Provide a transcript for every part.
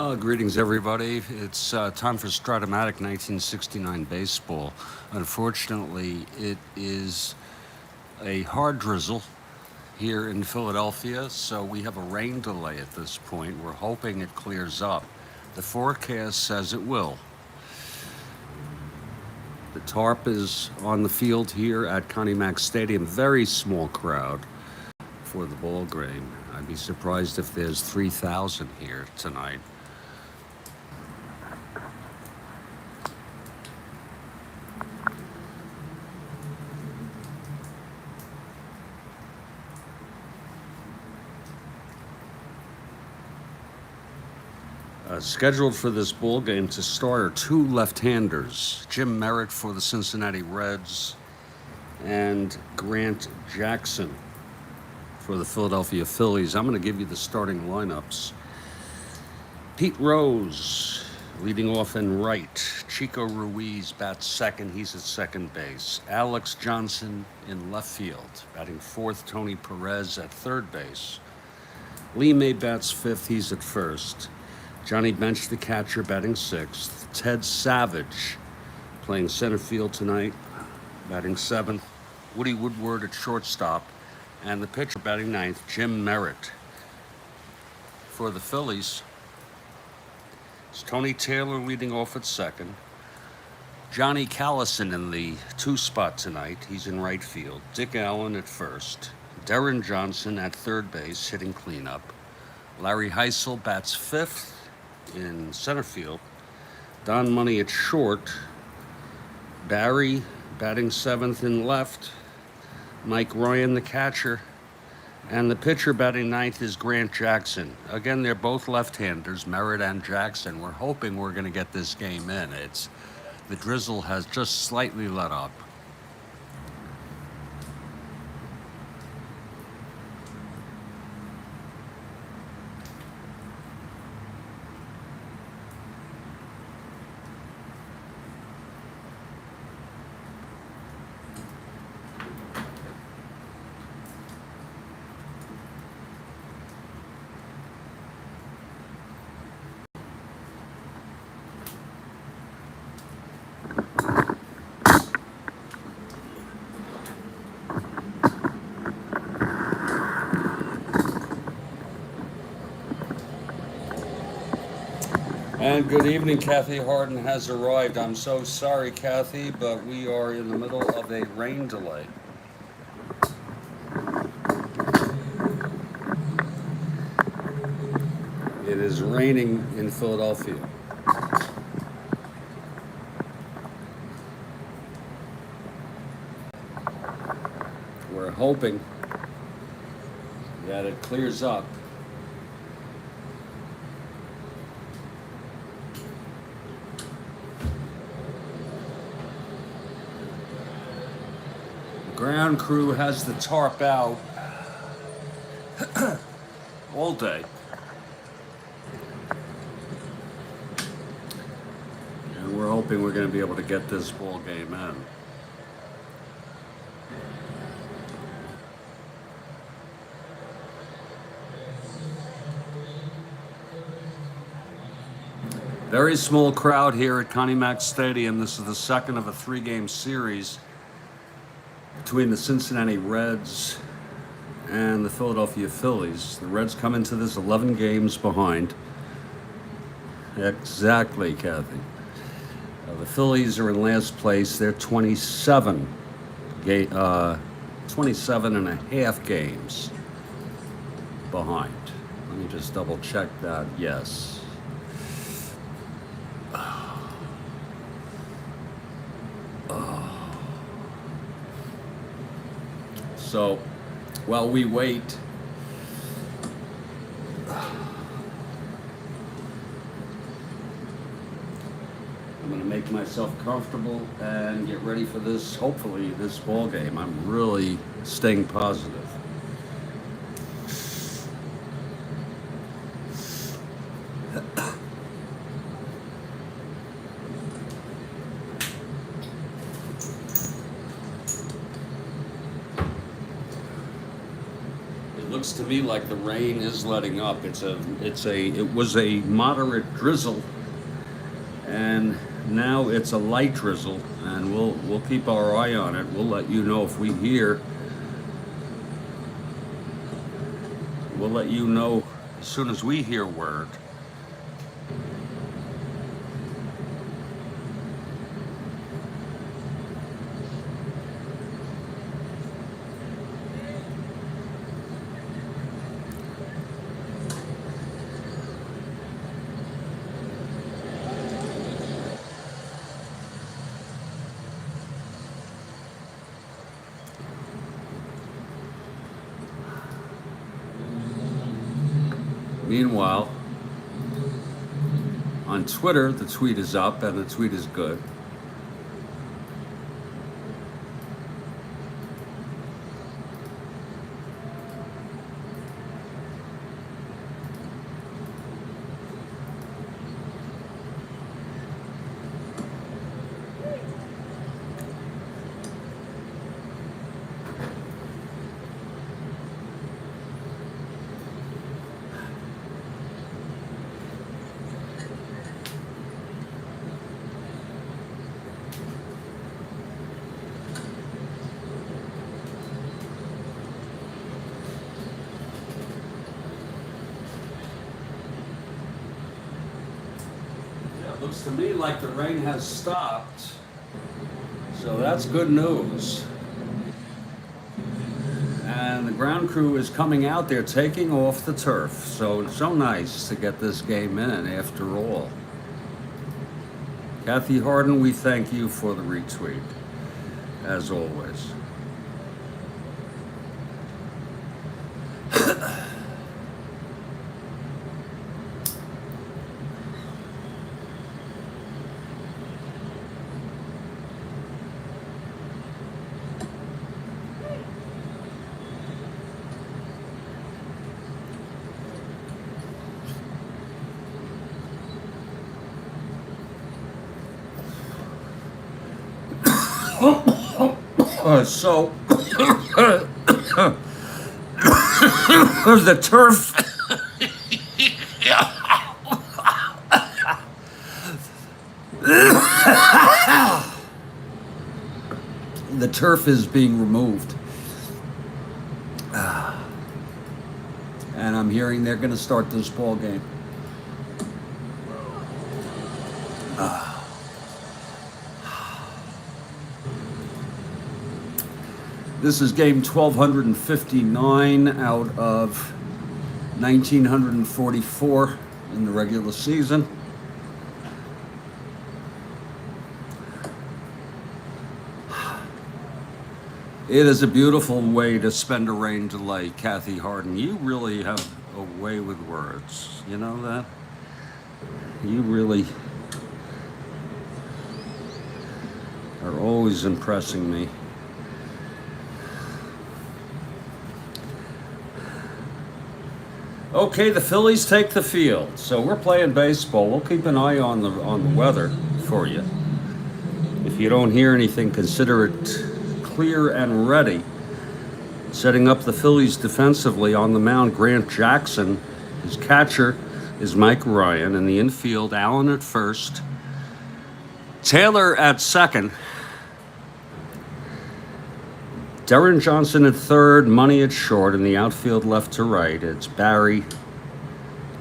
Greetings, everybody. It's time for Strat-O-Matic 1969 baseball. Unfortunately, it is a hard drizzle here in Philadelphia, so we have a rain delay at this point. We're hoping it clears up. The forecast says it will. The tarp is on the field here at Connie Mack Stadium. Very small crowd for the ball game. I'd be surprised if there's 3,000 here tonight. Scheduled for this ball game to start are two left-handers, Jim Merritt for the Cincinnati Reds and Grant Jackson for the Philadelphia Phillies. I'm going to give you the starting lineups. Pete Rose leading off in right. Chico Ruiz bats second. He's at second base. Alex Johnson in left field. Batting fourth, Tony Perez at third base. Lee May bats fifth. He's at first. Johnny Bench, the catcher, batting sixth. Ted Savage playing center field tonight, batting seventh. Woody Woodward at shortstop. And the pitcher batting ninth, Jim Merritt. For the Phillies, it's Tony Taylor leading off at second. Johnny Callison in the two spot tonight. He's in right field. Dick Allen at first. Darren Johnson at third base, hitting cleanup. Larry Heisel bats fifth in center field. Don Money at short. Barry batting seventh in left. Mike Ryan, the catcher. And the pitcher batting ninth is Grant Jackson. Again, they're both left-handers, Merritt and Jackson. We're hoping we're going to get this game in. The drizzle has just slightly let up. And good evening, Kathy Harden has arrived. I'm so sorry, Kathy, but we are in the middle of a rain delay. It is raining in Philadelphia. We're hoping that it clears up. Ground crew has the tarp out all day. And we're hoping we're going to be able to get this ball game in. Very small crowd here at Connie Mack Stadium. This is the second of a three-game series between the Cincinnati Reds and the Philadelphia Phillies. The Reds come into this 11 games behind. Exactly, Kathy. The Phillies are in last place. They're 27 and a half games behind. Let me just double check that. Yes. So, while we wait, I'm going to make myself comfortable and get ready for this, hopefully, this ball game. I'm really staying positive. looks to me like the rain is letting up. It was a moderate drizzle, and now it's a light drizzle, and we'll keep our eye on it. We'll let you know if we hear. We'll let you know as soon as we hear word. Meanwhile, on Twitter, the tweet is up, and the tweet is good. Looks to me like the rain has stopped, so that's good news. And the ground crew is coming out there taking off the turf, so it's so nice to get this game in after all. Kathy Harden, we thank you for the retweet, as always. So the turf the turf is being removed, and I'm hearing they're going to start this ball game. This is game 1259 out of 1944 in the regular season. It is a beautiful way to spend a rain delay, Kathy Harden. You really have a way with words. You know that? You really are always impressing me. Okay, the Phillies take the field. So we're playing baseball. We'll keep an eye on the weather for you. If you don't hear anything, consider it clear and ready. Setting up the Phillies defensively on the mound, Grant Jackson. His catcher is Mike Ryan. In the infield, Allen at first. Taylor at second. Darren Johnson at third, Money at short. In the outfield, left to right, it's Barry,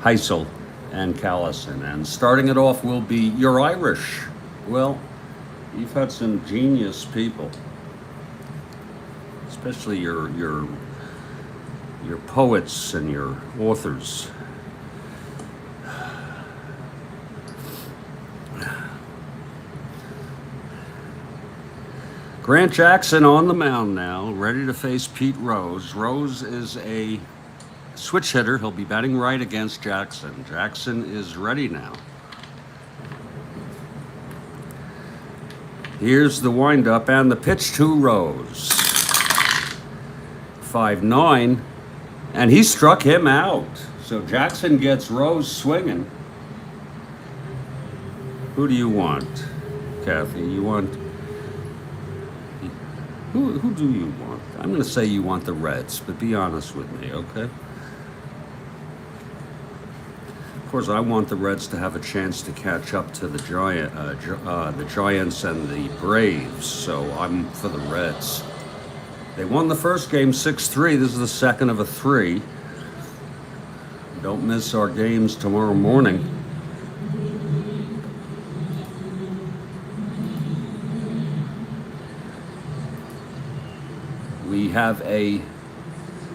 Heisel, and Callison. And starting it off will be your Irish. Well, you've had some genius people, especially your poets and your authors. Grant Jackson on the mound now, ready to face Pete Rose. Rose is a switch hitter. He'll be batting right against Jackson. Jackson is ready now. Here's the windup and the pitch to Rose. 5-9, and he struck him out. So Jackson gets Rose swinging. Who do you want, Kathy? You want... Who do you want? I'm going to say you want the Reds, but be honest with me, okay? Of course, I want the Reds to have a chance to catch up to the Giants and the Braves, so I'm for the Reds. They won the first game 6-3. This is the second of a three. Don't miss our games tomorrow morning. We have a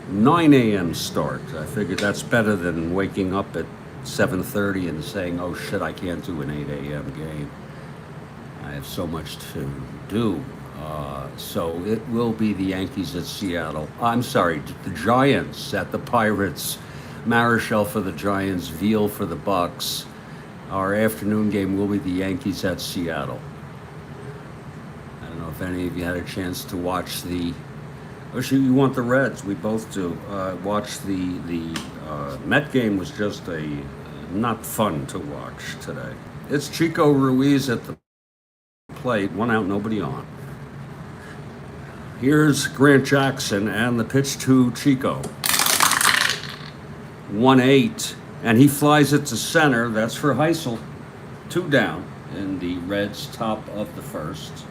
9 a.m. start. I figured that's better than waking up at 7:30 and saying, oh shit, I can't do an 8 a.m. game. I have so much to do. So it will be the Yankees at Seattle. I'm sorry, the Giants at the Pirates. Marichal for the Giants, Veal for the Bucks. Our afternoon game will be the Yankees at Seattle. I don't know if any of you had a chance to watch the... Oh, you want the Reds? We both do. Watch the Met game was just not fun to watch today. It's Chico Ruiz at the plate, 1 out, nobody on. Here's Grant Jackson and the pitch to Chico. 1-8, and he flies it to center. That's for Heisel. 2 down in the Reds' top of the first.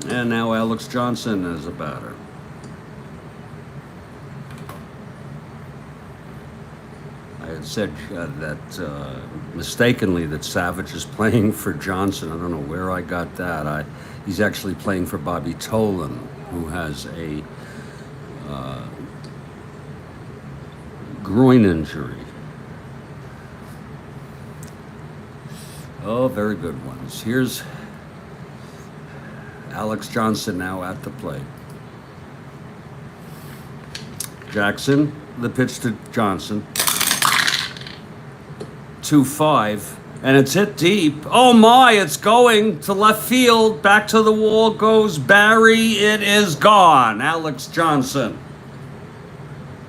And now Alex Johnson is a batter. I had said that mistakenly that Savage is playing for Johnson. I don't know where I got that. He's actually playing for Bobby Tolan, who has a groin injury. Oh, very good ones. Here's Alex Johnson now at the plate. Jackson, the pitch to Johnson. 2-5, and it's hit deep. Oh my, it's going to left field. Back to the wall goes Barry. It is gone. Alex Johnson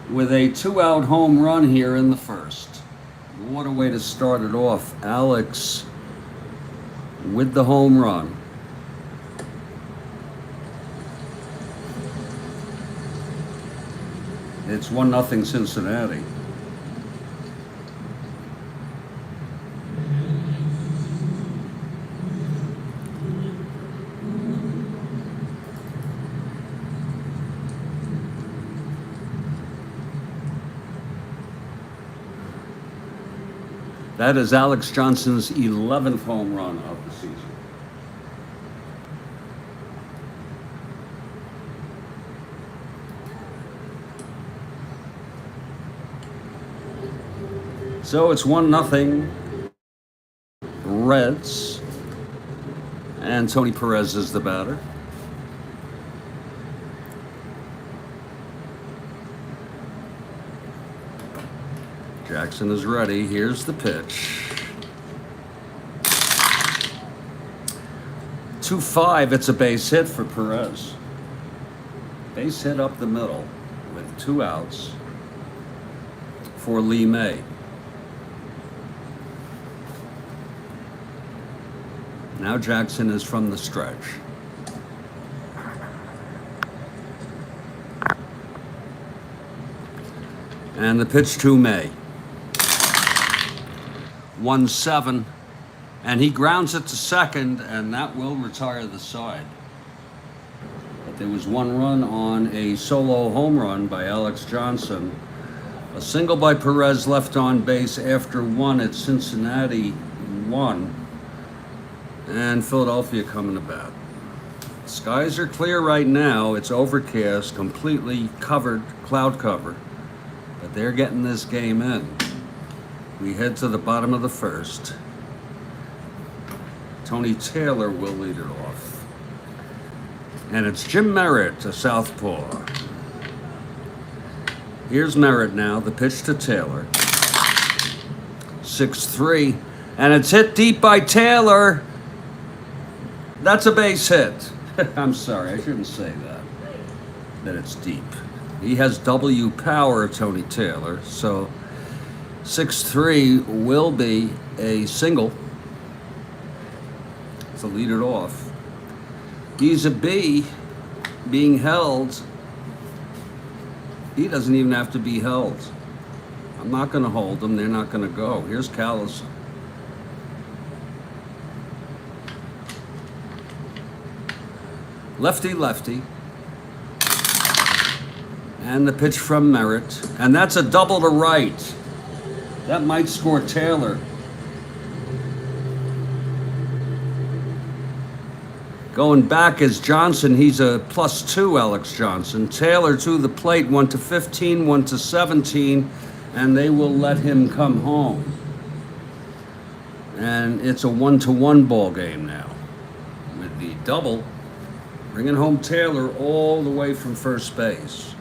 with a 2-out home run here in the first. What a way to start it off. Alex with the home run. It's 1-0 Cincinnati. That is Alex Johnson's 11th home run of the season. So it's 1-0 Reds, and Tony Perez is the batter. Jackson is ready. Here's the pitch. 2-5. It's a base hit for Perez. Base hit up the middle with 2 outs for Lee May. Now Jackson is from the stretch. And the pitch to May. 1-7, and he grounds it to second, and that will retire the side. But there was 1 run on a solo home run by Alex Johnson. A single by Perez left on base after 1 at Cincinnati 1. And Philadelphia coming to bat. Skies are clear right now. It's overcast, completely covered, cloud cover. But they're getting this game in. We head to the bottom of the first. Tony Taylor will lead it off. And it's Jim Merritt, a southpaw. Here's Merritt now, the pitch to Taylor. 6-3, and it's hit deep by Taylor. That's a base hit. I'm sorry, I shouldn't say that it's deep. He has W power, Tony Taylor, so 6-3 will be a single to lead it off. He's a B being held. He doesn't even have to be held. I'm not going to hold him. They're not going to go. Here's Callison. Lefty, lefty. And the pitch from Merritt. And that's a double to right. That might score Taylor. Going back is Johnson. He's a +2, Alex Johnson. Taylor to the plate, 1 to 15, 1 to 17, and they will let him come home. And it's a 1-1 ball game now. With the double, bringing home Taylor all the way from first base.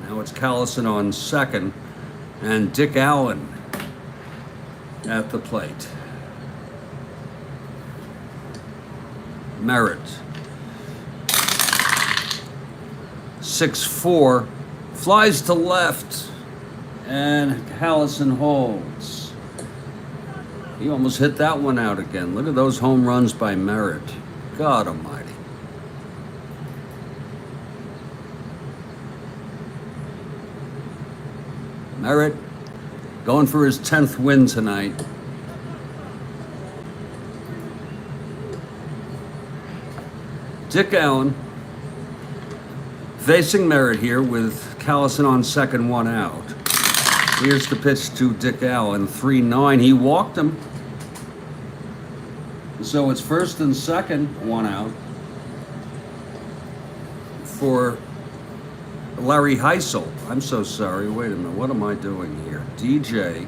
Now it's Callison on second, and Dick Allen at the plate. Merritt. 6-4, flies to left, and Callison holds. He almost hit that one out again. Look at those home runs by Merritt. God almighty. Merritt going for his 10th win tonight. Dick Allen facing Merritt here with Callison on second, 1 out. Here's the pitch to Dick Allen, 3-9. He walked him. So it's first and second, 1 out for Larry Heisel. I'm so sorry. Wait a minute. What am I doing here? DJ.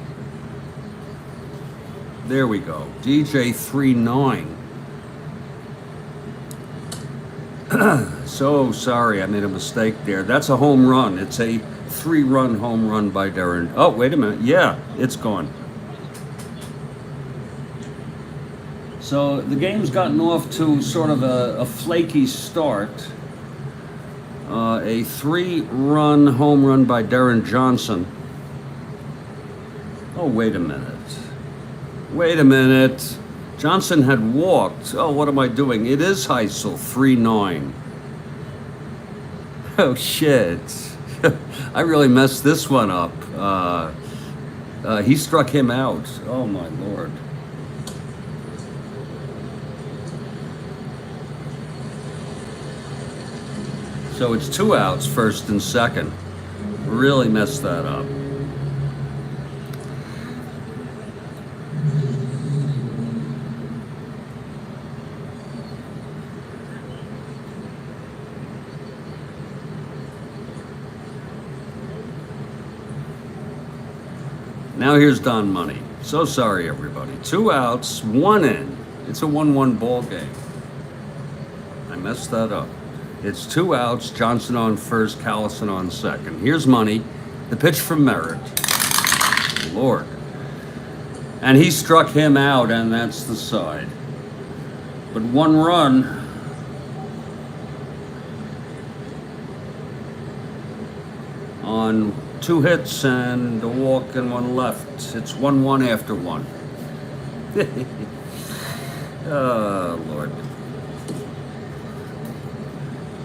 There we go. DJ 3-9. So sorry, I made a mistake there. That's a home run. It's a 3-run home run by Darren. Oh, wait a minute. Yeah, it's gone. So the game's gotten off to sort of a flaky start. A 3-run home run by Darren Johnson. Oh, wait a minute. Wait a minute. Johnson had walked. Oh, what am I doing? It is Heisel, 3-9. Oh, shit. I really messed this one up. He struck him out. Oh, my Lord. So it's 2 outs, first and second. Really messed that up. Now here's Don Money. So sorry, everybody. 2 outs, 1 in. It's a 1-1 ball game. I messed that up. It's 2 outs, Johnson on first, Callison on second. Here's Money, the pitch from Merritt. Lord. And he struck him out, and that's the side. But 1 run. On 2 hits and a walk and 1 left. It's 1-1 after 1. Oh, Lord.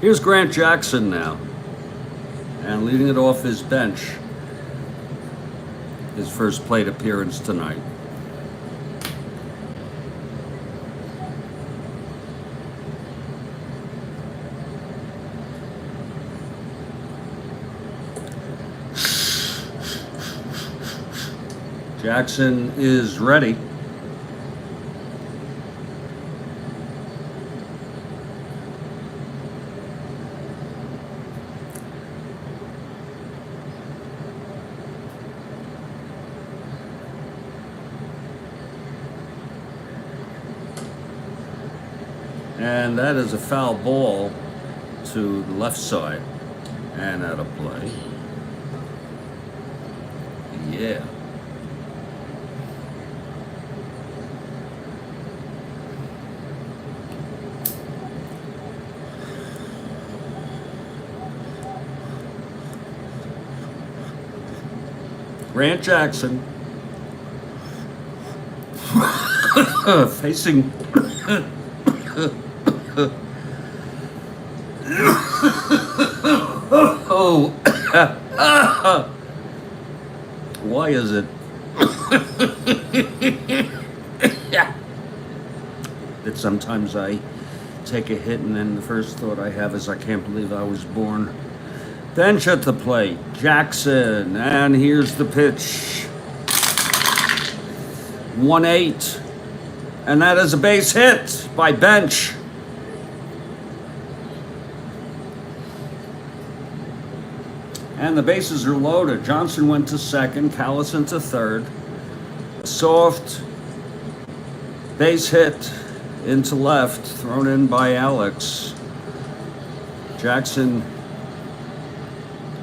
Here's Grant Jackson now. And leading it off his bench. His first plate appearance tonight. Jackson is ready. And that is a foul ball to the left side and out of play. Yeah. Grant Jackson facing Oh, why is it that sometimes I take a hit and then the first thought I have is I can't believe I was born? Bench at the plate, Jackson, and here's the pitch. 1-8, and that is a base hit by Bench. And the bases are loaded. Johnson went to second, Callison to third. Soft base hit into left, thrown in by Alex. Jackson,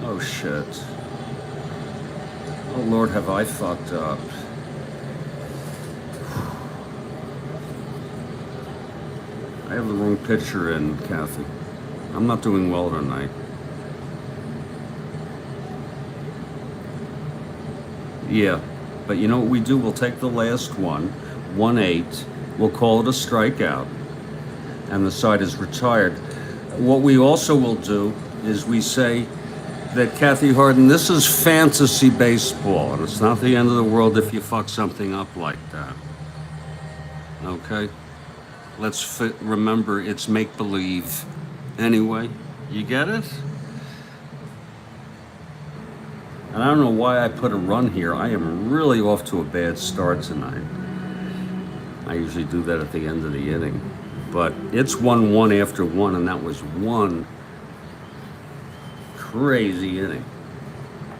oh shit. Oh Lord, have I fucked up. I have the wrong pitcher in, Kathy. I'm not doing well tonight. Yeah, but you know what we do? We'll take the last one, 1-8. We'll call it a strikeout, and the side is retired. What we also will do is we say that, Kathy Harden, this is fantasy baseball, and it's not the end of the world if you fuck something up like that. Okay? Remember, it's make-believe. Anyway, you get it? And I don't know why I put a run here. I am really off to a bad start tonight. I usually do that at the end of the inning. But it's 1-1 after one, and that was one crazy inning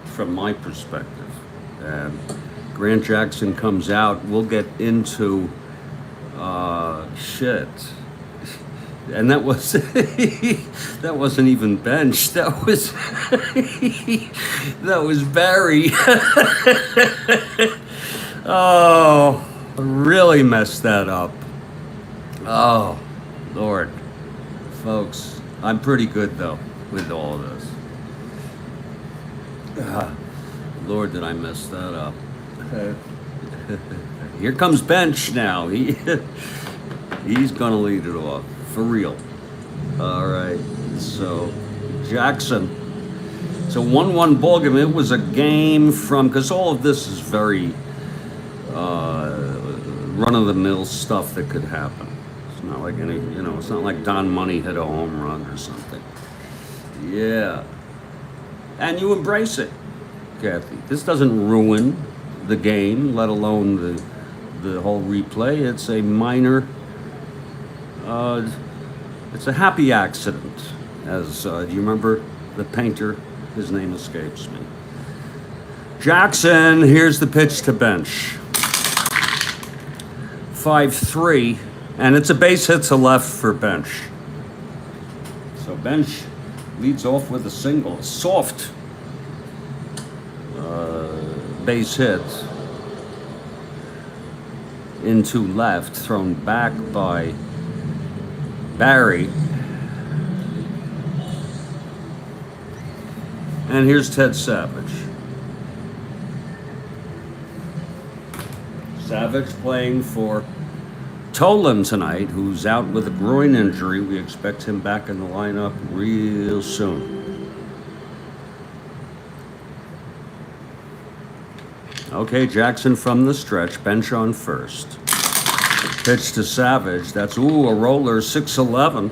from my perspective. And Grant Jackson comes out. We'll get into shit. And that was that wasn't even Bench. That was that was Barry. Oh, really messed that up. Oh, Lord. Folks, I'm pretty good though with all of this. Lord, did I mess that up. Here comes Bench now. He's gonna lead it off. For real. All right. So, Jackson. It's a 1-1 ball game. It was a game from, because all of this is very run-of-the-mill stuff that could happen. It's not like any, it's not like Don Money hit a home run or something. Yeah. And you embrace it, Kathy. This doesn't ruin the game, let alone the whole replay. It's a minor. It's a happy accident, as do you remember the painter? His name escapes me. Jackson, here's the pitch to Bench. 5-3, and it's a base hit to left for Bench. So Bench leads off with a single, a soft base hit into left, thrown back by Barry. And here's Ted Savage. Savage playing for Tolan tonight, who's out with a groin injury. We expect him back in the lineup real soon. Okay, Jackson from the stretch, Bench on first. Pitch to Savage. That's, a roller, 6-11.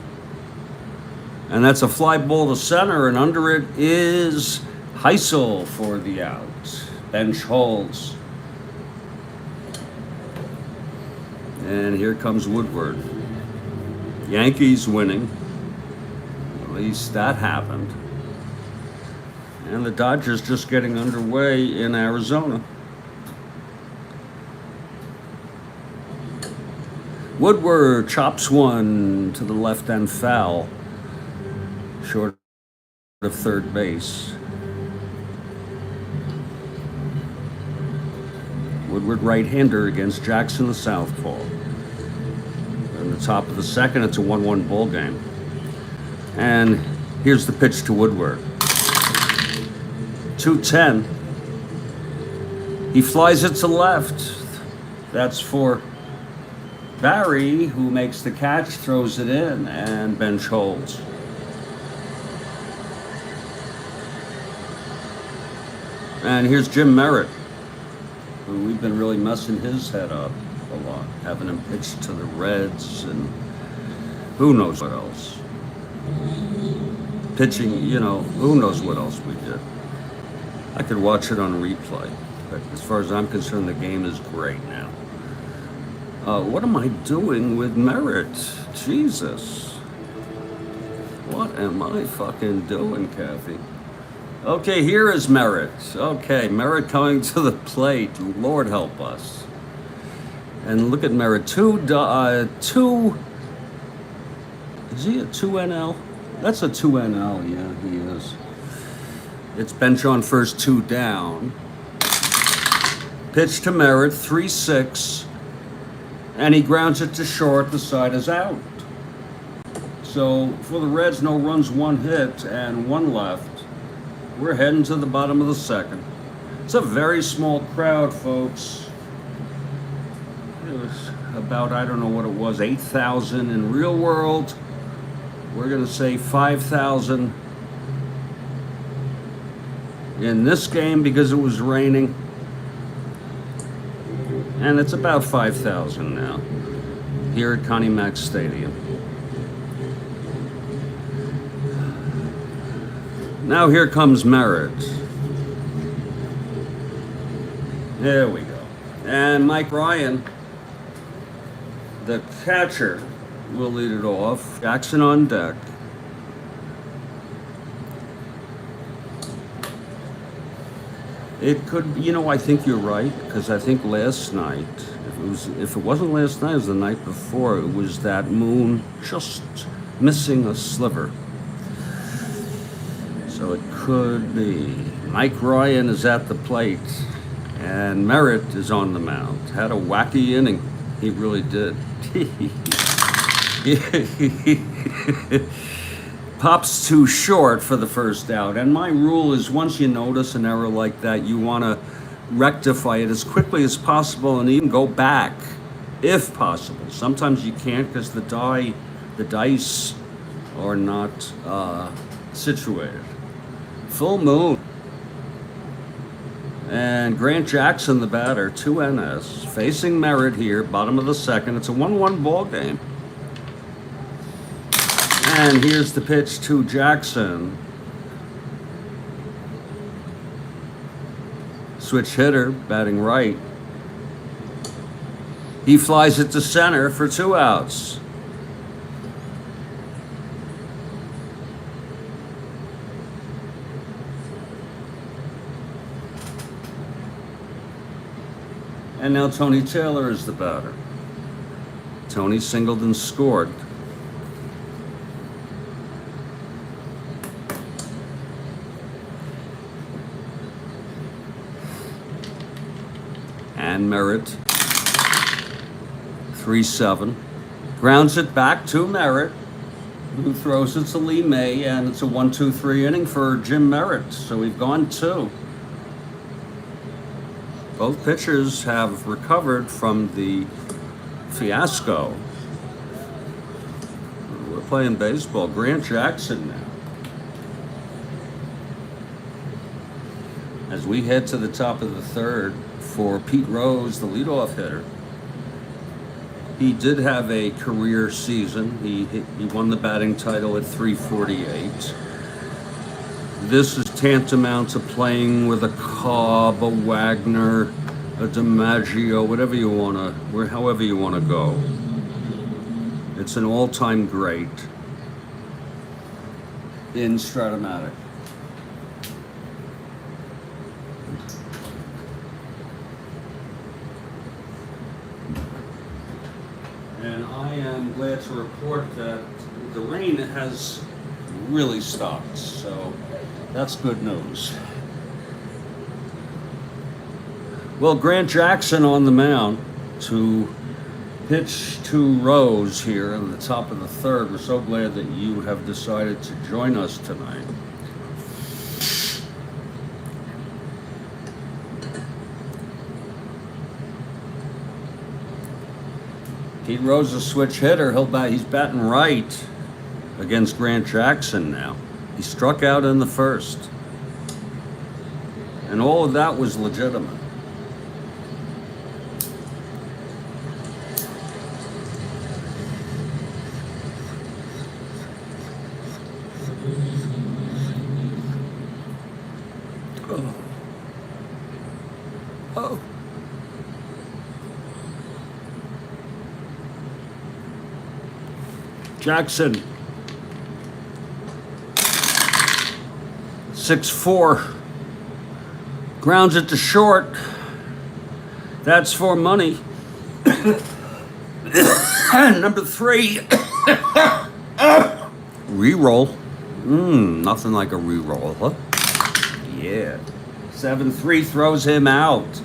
And that's a fly ball to center, and under it is Heisel for the out. Bench holds. And here comes Woodward. Yankees winning. At least that happened. And the Dodgers just getting underway in Arizona. Woodward chops one to the left and foul, short of third base. Woodward right-hander against Jackson the southpaw. In the top of the second, it's a 1-1 ball game. And here's the pitch to Woodward. 2-10. He flies it to left. That's for Barry, who makes the catch, throws it in, and bench holds. And here's Jim Merritt, who we've been really messing his head up a lot, having him pitch to the Reds and who knows what else. Pitching, you know, who knows what else we did. I could watch it on replay, but as far as I'm concerned, the game is great now. What am I doing with Merritt? Jesus. What am I fucking doing, Kathy? Okay, here is Merritt. Okay, Merritt coming to the plate. Lord help us. And look at Merritt. Two. Is he a 2NL? That's a 2NL, yeah, he is. It's bench on first, 2 down. Pitch to Merritt, 3-6. And he grounds it to short. The side is out. So for the Reds, no runs, 1 hit, and 1 left. We're heading to the bottom of the second. It's a very small crowd, folks. It was about, I don't know what it was, 8,000 in real world. We're going to say 5,000 in this game because it was raining. And it's about 5,000 now here at Connie Mack Stadium. Now here comes Merritt. There we go. And Mike Ryan, the catcher, will lead it off. Jackson on deck. It could, you know, I think you're right, because I think last night, if it wasn't last night, it was the night before, it was that moon just missing a sliver. So it could be. Mike Ryan is at the plate, and Merritt is on the mound. Had a wacky inning. He really did. Pops too short for the first out. And my rule is once you notice an error like that, you want to rectify it as quickly as possible and even go back if possible. Sometimes you can't because the dice are not situated. Full moon. And Grant Jackson, the batter, 2 NS, facing Merritt here, bottom of the second. It's a 1-1 ball game. And here's the pitch to Jackson. Switch hitter, batting right. He flies it to center for 2 outs. And now Tony Taylor is the batter. Tony singled and scored. And Merritt, 3-7. Grounds it back to Merritt, who throws it to Lee May, and it's a 1-2-3 inning for Jim Merritt. So we've gone 2. Both pitchers have recovered from the fiasco. We're playing baseball. Grant Jackson now. As we head to the top of the third for Pete Rose, the leadoff hitter. He did have a career season. He won the batting title at .348. This is tantamount to playing with a Cobb, a Wagner, a DiMaggio, whatever you want to, however you want to go. It's an all-time great in Strat-O-Matic. And I am glad to report that the rain has really stopped, so that's good news. Well, Grant Jackson on the mound to pitch to Rose here in the top of the third. We're so glad that you have decided to join us tonight. Pete Rose a switch hitter. He's batting right against Grant Jackson now. He struck out in the first. And all of that was legitimate. Oh. Jackson. 6-4. Grounds it to short. That's for money. Number 3. Reroll. Nothing like a reroll, huh? Yeah. 7-3 throws him out.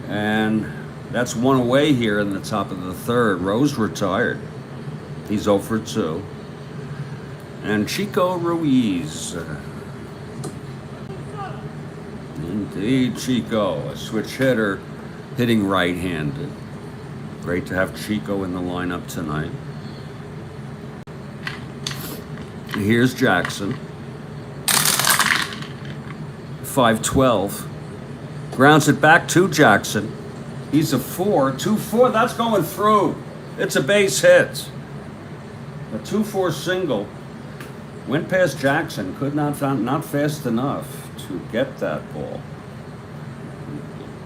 And that's one away here in the top of the third. Rose retired. He's 0 for 2. And Chico Ruiz. Indeed, Chico, a switch hitter, hitting right-handed. Great to have Chico in the lineup tonight. Here's Jackson. 5-12. Grounds it back to Jackson. He's a 4. 2-4, that's going through. It's a base hit. A 2-4 single. Went past Jackson, not fast enough to get that ball.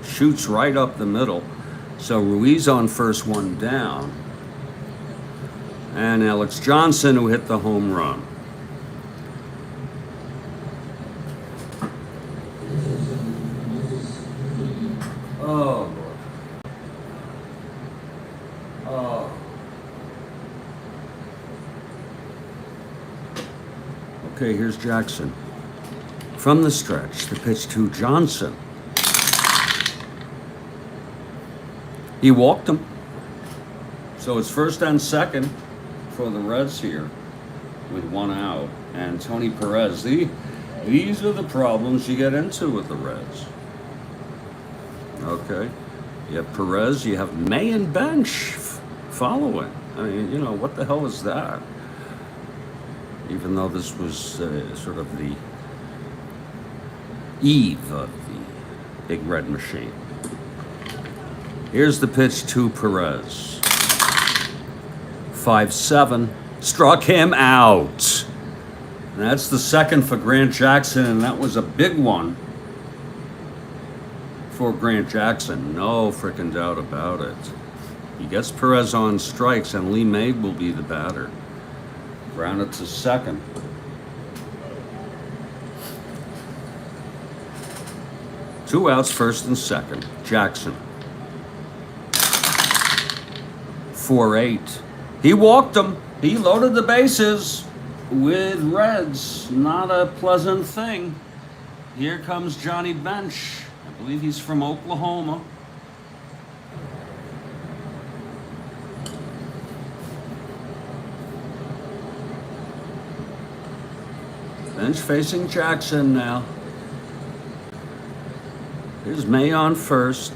Shoots right up the middle. So Ruiz on first, one down. And Alex Johnson, who hit the home run. Oh, Lord. Oh. Okay, here's Jackson. From the stretch, the pitch to Johnson. He walked him. So it's first and second for the Reds here with 1 out. And Tony Perez. These are the problems you get into with the Reds. Okay. You have Perez, you have May and Bench following. I mean, what the hell is that? Even though this was sort of the eve of the Big Red Machine. Here's the pitch to Perez. 5-7. Struck him out. And that's the second for Grant Jackson, and that was a big one for Grant Jackson. No frickin' doubt about it. He gets Perez on strikes, and Lee May will be the batter. Grounded to second. Two outs, first and second. Jackson. 4-8. He walked him. He loaded the bases with Reds. Not a pleasant thing. Here comes Johnny Bench. I believe he's from Oklahoma. Bench facing Jackson now. Here's May on first.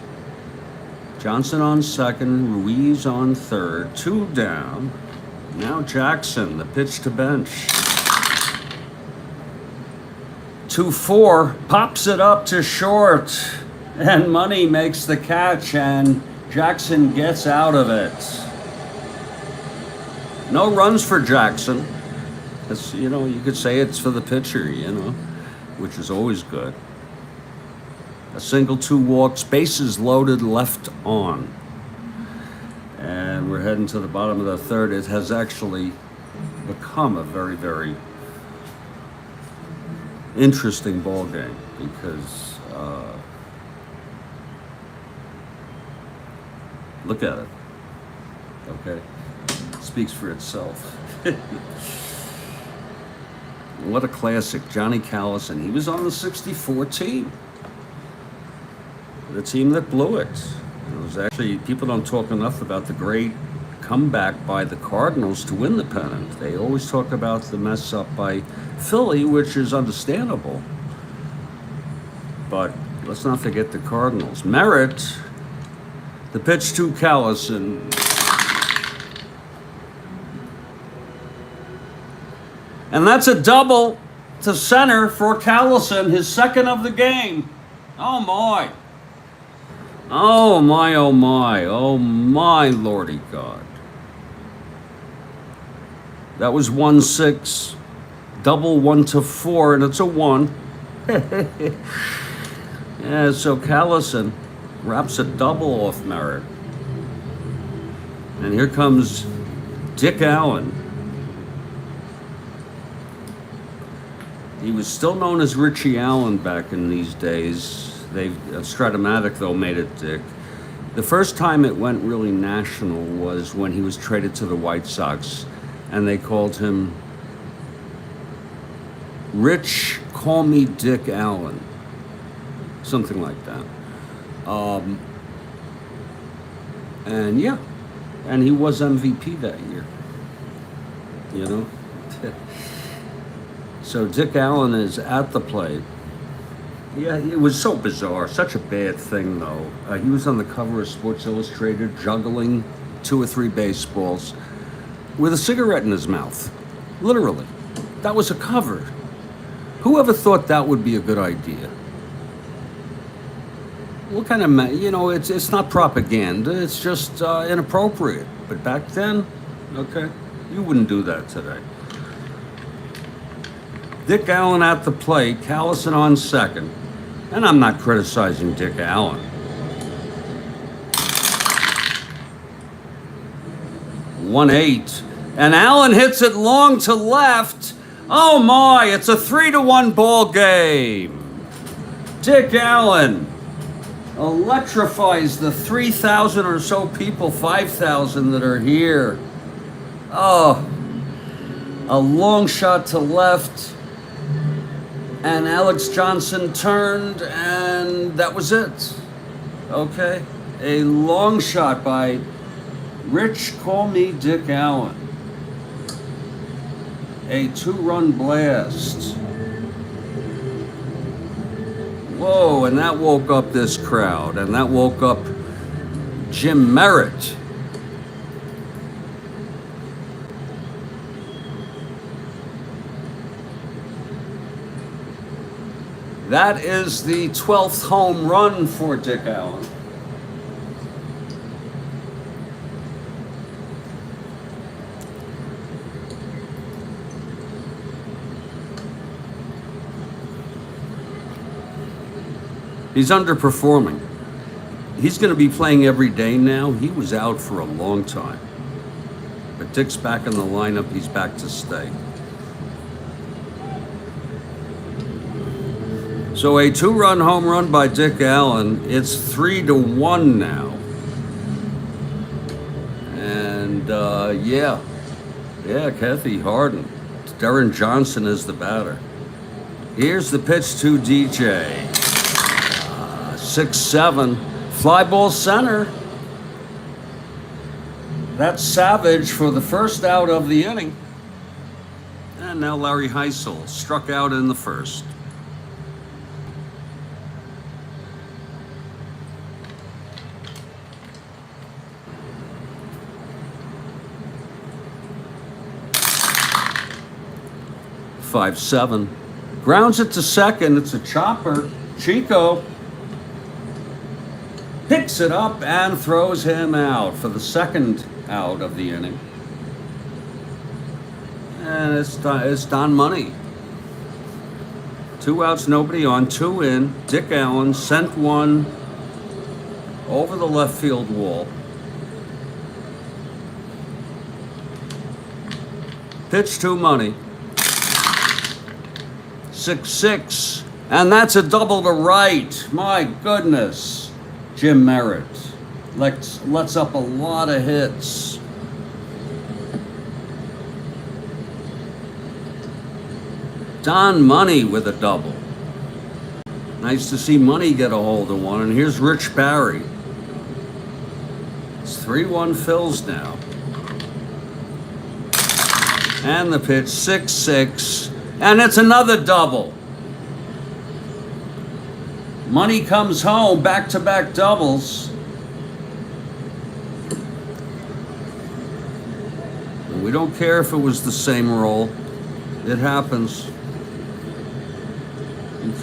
Johnson on second. Ruiz on third. 2 down. Now Jackson, the pitch to Bench. 2-4, pops it up to short. And Money makes the catch, and Jackson gets out of it. No runs for Jackson. It's, you could say it's for the pitcher, which is always good. A single, 2 walks, bases loaded, left on. And we're heading to the bottom of the third. It has actually become a very, very interesting ball game because look at it. Okay, speaks for itself. What a classic, Johnny Callison. He was on the '64 team, the team that blew it. It was actually, people don't talk enough about the great comeback by the Cardinals to win the pennant. They always talk about the mess up by Philly, which is understandable. But let's not forget the Cardinals. Merritt, the pitch to Callison. And that's a double to center for Callison, his second of the game. Oh my. Oh my, oh my, oh my lordy God. That was 1-6, double 1-4, and it's a 1. Yeah, so Callison wraps a double off Merritt. And here comes Dick Allen. He was still known as Richie Allen back in these days. Strat-O-Matic, though, made it Dick. The first time it went really national was when he was traded to the White Sox, and they called him Rich, Call Me Dick Allen. Something like that. And yeah, and he was MVP that year. You know? So Dick Allen is at the plate. Yeah, it was so bizarre. Such a bad thing, though. He was on the cover of Sports Illustrated, juggling 2 or 3 baseballs with a cigarette in his mouth. Literally. That was a cover. Whoever thought that would be a good idea? What kind of, it's not propaganda. It's just inappropriate. But back then, okay, you wouldn't do that today. Dick Allen at the plate, Callison on second. And I'm not criticizing Dick Allen. 1-8. And Allen hits it long to left. Oh my, it's a 3-1 ball game. Dick Allen electrifies the 3,000 or so people, 5,000 that are here. Oh, a long shot to left. And Alex Johnson turned, and that was it. Okay? A long shot by Rich, Call Me Dick Allen. A 2-run blast. Whoa, and that woke up this crowd, and that woke up Jim Merritt. That is the 12th home run for Dick Allen. He's underperforming. He's going to be playing every day now. He was out for a long time. But Dick's back in the lineup. He's back to stay. So a 2-run home run by Dick Allen. It's 3-1 now. And yeah, Kathy Harden. Darren Johnson is the batter. Here's the pitch to DJ. 6-7. Fly ball center. That's Savage for the first out of the inning. And now Larry Heisel struck out in the first. Five, 7. Grounds it to second. It's a chopper. Chico picks it up and throws him out for the second out of the inning. And it's Don Money. 2 outs, nobody on, 2 in. Dick Allen sent one over the left field wall. Pitch to Money. 6-6. And that's a double to right. My goodness. Jim Merritt lets up a lot of hits. Don Money with a double. Nice to see Money get a hold of one. And here's Rich Barry. It's 3-1 Phils now. And the pitch, 6-6. And it's another double. Money comes home, back-to-back doubles. And we don't care if it was the same role. It happens.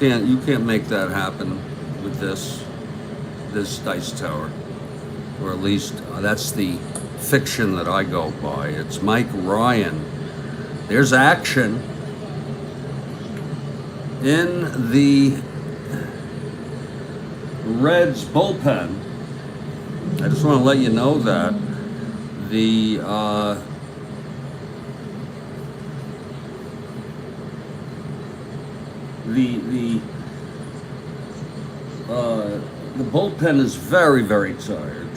You can't make that happen with this dice tower, or at least that's the fiction that I go by. It's Mike Ryan. There's action in the Reds bullpen. I just want to let you know that the the bullpen is very, very tired.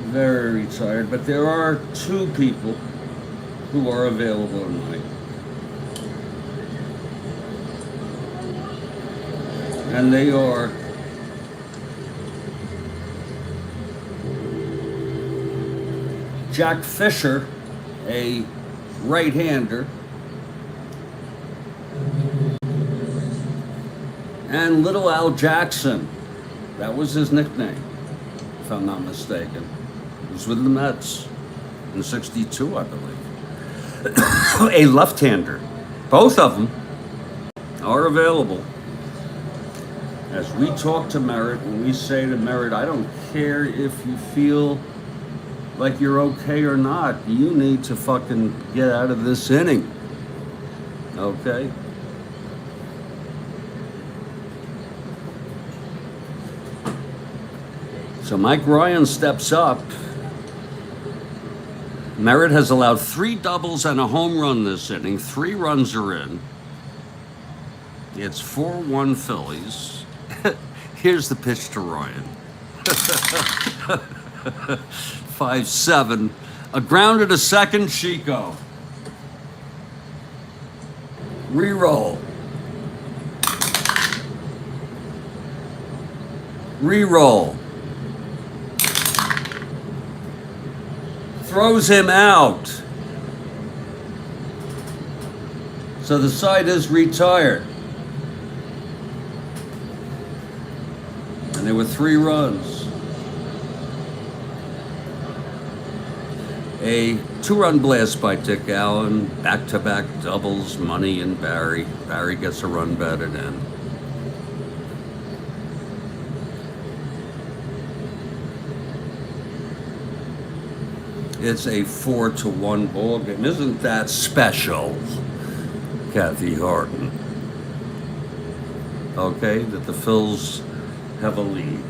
Very tired, but there are two people who are available tonight. And they are Jack Fisher, a right-hander, and Little Al Jackson. That was his nickname, if I'm not mistaken. He was with the Mets in '62, I believe. A left-hander. Both of them are available. As we talk to Merritt, when we say to Merritt, I don't care if you feel like you're okay or not, you need to fucking get out of this inning. Okay? So Mike Ryan steps up. Merritt has allowed 3 doubles and a home run this inning. 3 runs are in. It's 4-1 Phillies. Here's the pitch to Ryan. 5-7. A grounder to second, Chico. Reroll. Reroll. Throws him out. So the side is retired. And there were 3 runs. A 2-run blast by Dick Allen, back-to-back doubles, Money and Barry. Barry gets a run batted in. It's a 4-1 ball game. Isn't that special, Kathy Harden? Okay, that the Phils have a lead.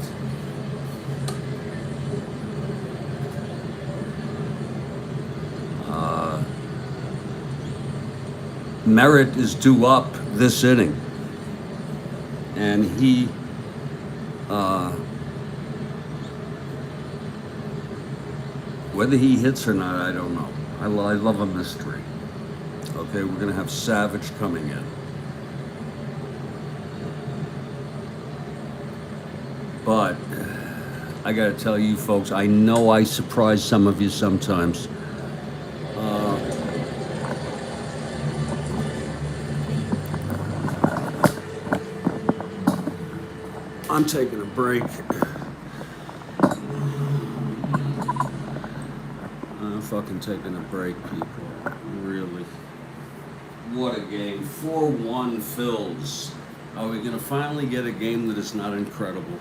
Merritt is due up this inning, and he whether he hits or not, I don't know. I love a mystery. Okay, we're gonna have Savage coming in. But I gotta tell you folks, I know I surprise some of you sometimes. I'm taking a break. I'm fucking taking a break, people. Really. What a game. 4-1 Phils. Are we gonna finally get a game that is not incredible?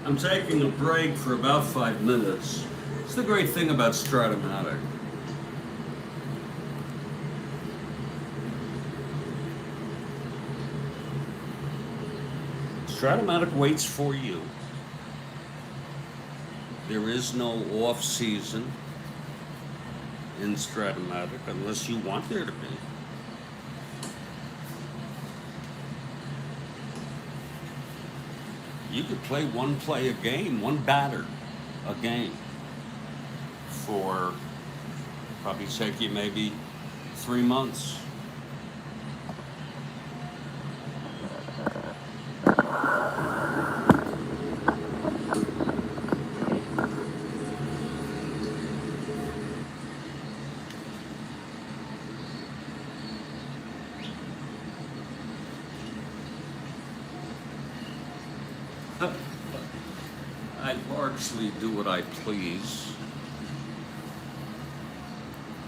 I'm taking a break for about 5 minutes. It's the great thing about Strat-O-Matic. Strat-O-Matic waits for you. There is no off season in Strat-O-Matic unless you want there to be. You could play one play a game, one batter a game for probably take you maybe 3 months. largely do what I please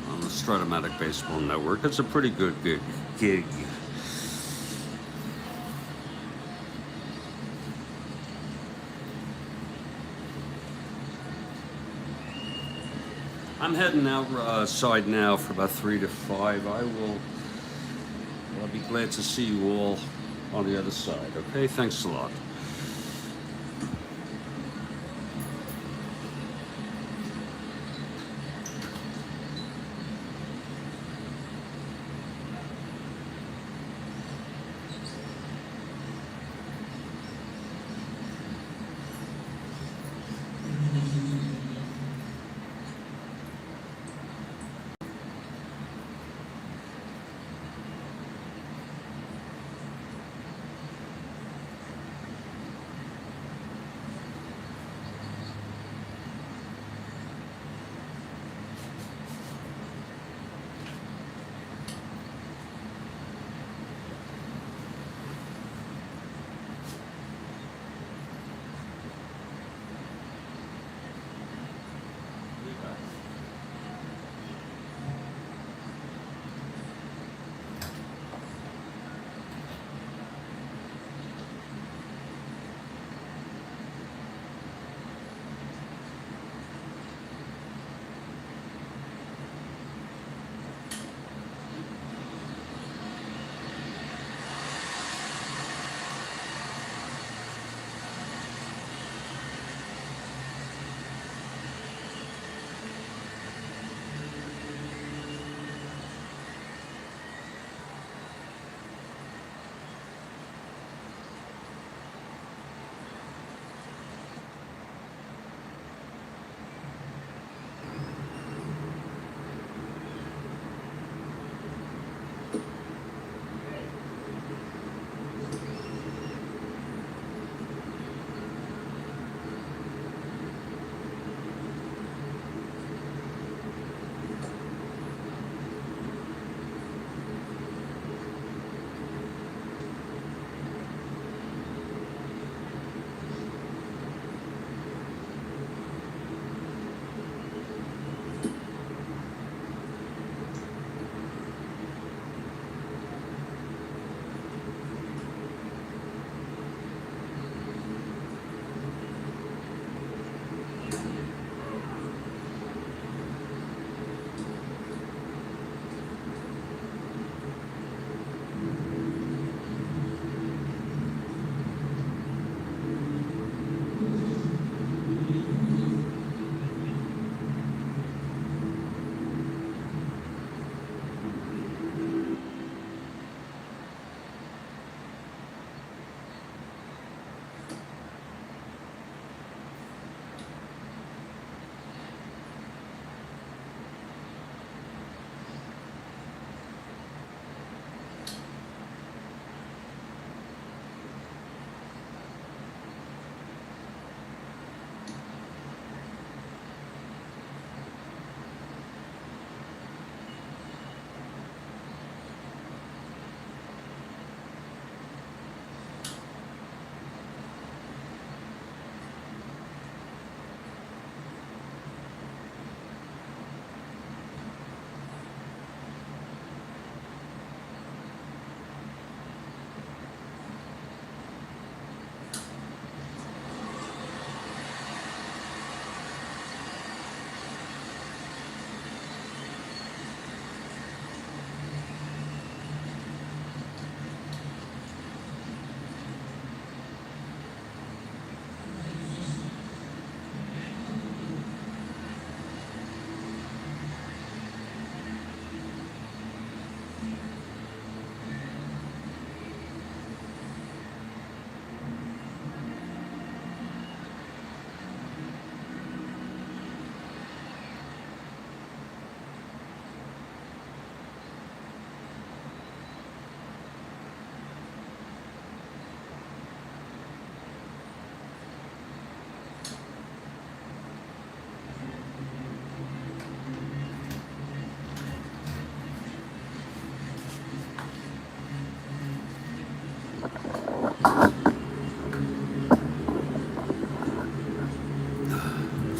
on the Strat-O-Matic Baseball Network. It's a pretty good gig. I'm heading outside now for about 3 to 5. I'll be glad to see you all on the other side. Okay, thanks a lot.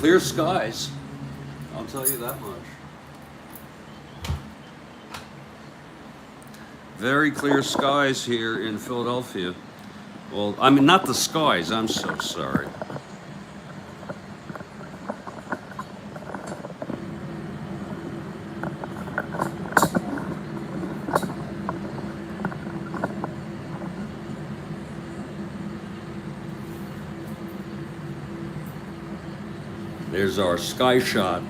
Clear skies, I'll tell you that much. Very clear skies here in Philadelphia. Well, I mean, not the skies, I'm so sorry. There's our sky shot.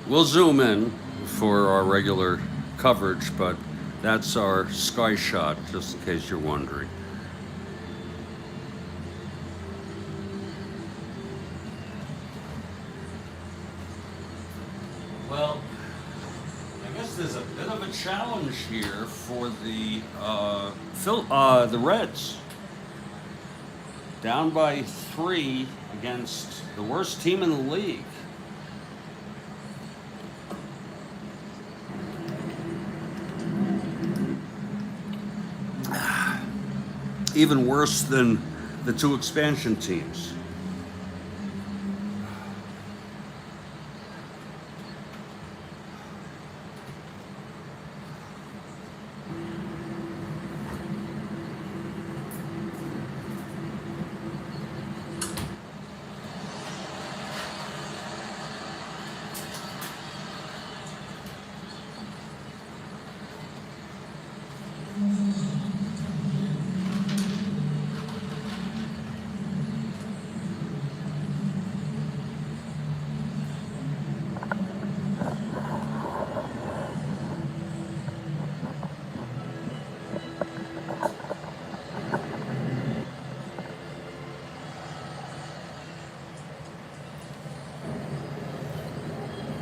We'll zoom in for our regular coverage, but that's our sky shot, just in case you're wondering. Well, I guess there's a bit of a challenge here for the Reds. Down by 3 against the worst team in the league. Even worse than the 2 expansion teams.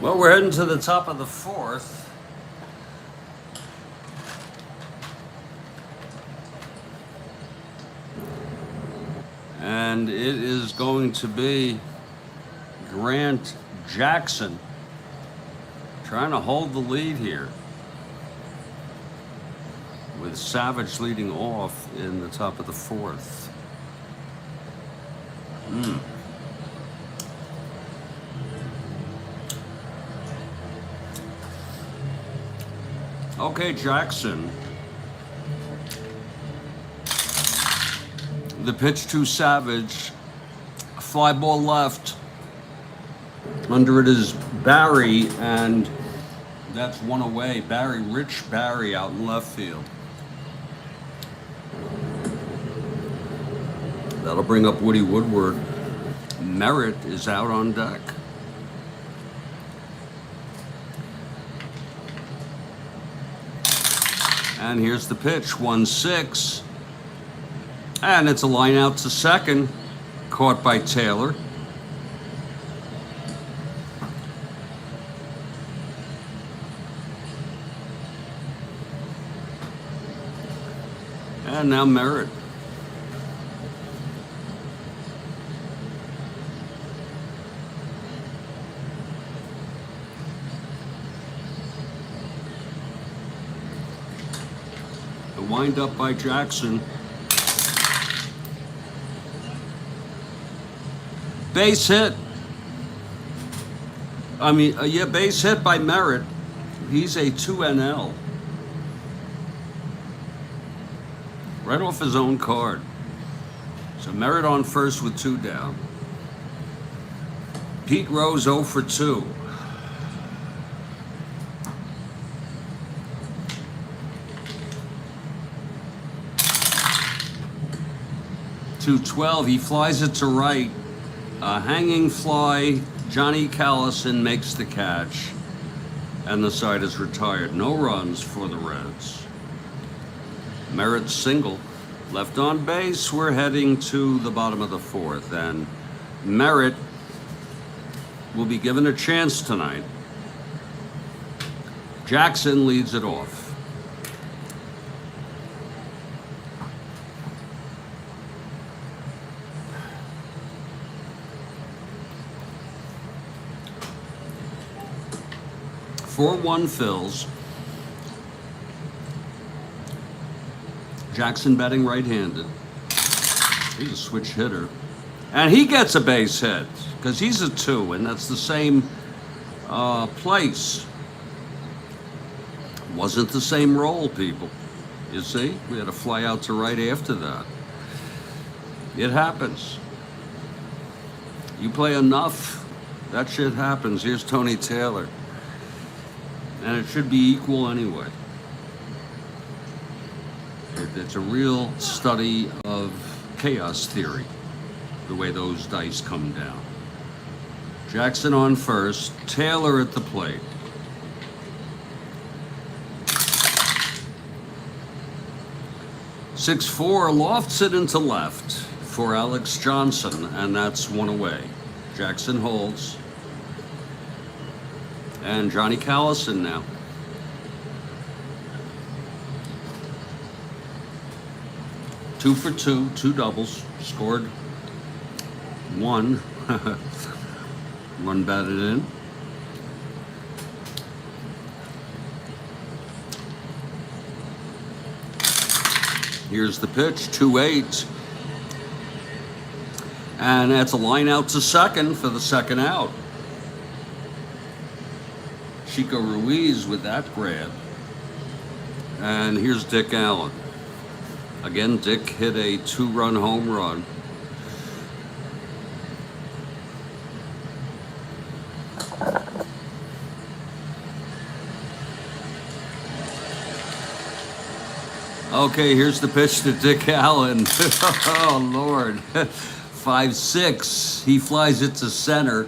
Well, we're heading to the top of the 4th. And it is going to be Grant Jackson trying to hold the lead here, with Savage leading off in the top of the 4th. Okay, Jackson. The pitch to Savage. Fly ball left. Under it is Barry, and that's one away. Rich Barry out in left field. That'll bring up Woody Woodward. Merritt is out on deck. And here's the pitch, 1-6. And it's a line out to second, caught by Taylor. And now Merritt. The wind up by Jackson. Base hit. Base hit by Merritt. He's a 2NL. Right off his own card. So Merritt on first with 2 down. Pete Rose 0 for 2. .212, he flies it to right. Hanging fly, Johnny Callison makes the catch, and the side is retired. No runs for the Reds. Merritt single, left on base. We're heading to the bottom of the 4th, and Merritt will be given a chance tonight. Jackson leads it off. .41 fills. Jackson batting right-handed. He's a switch hitter. And he gets a base hit because he's a 2, and that's the same place. Wasn't the same role, people. You see? We had to fly out to right after that. It happens. You play enough, that shit happens. Here's Tony Taylor. And it should be equal anyway. It's a real study of chaos theory, the way those dice come down. Jackson on first, Taylor at the plate. "6-4 lofts it into left for Alex Johnson, and that's one away. Jackson holds. And Johnny Callison now. Two for two doubles, scored one. One batted in. Here's the pitch, 2-8. And that's a line out to second for the second out. Chico Ruiz with that grab. And here's Dick Allen. Again, Dick hit a 2-run home run. Okay, here's the pitch to Dick Allen. Oh, Lord. 5-6. He flies it to center,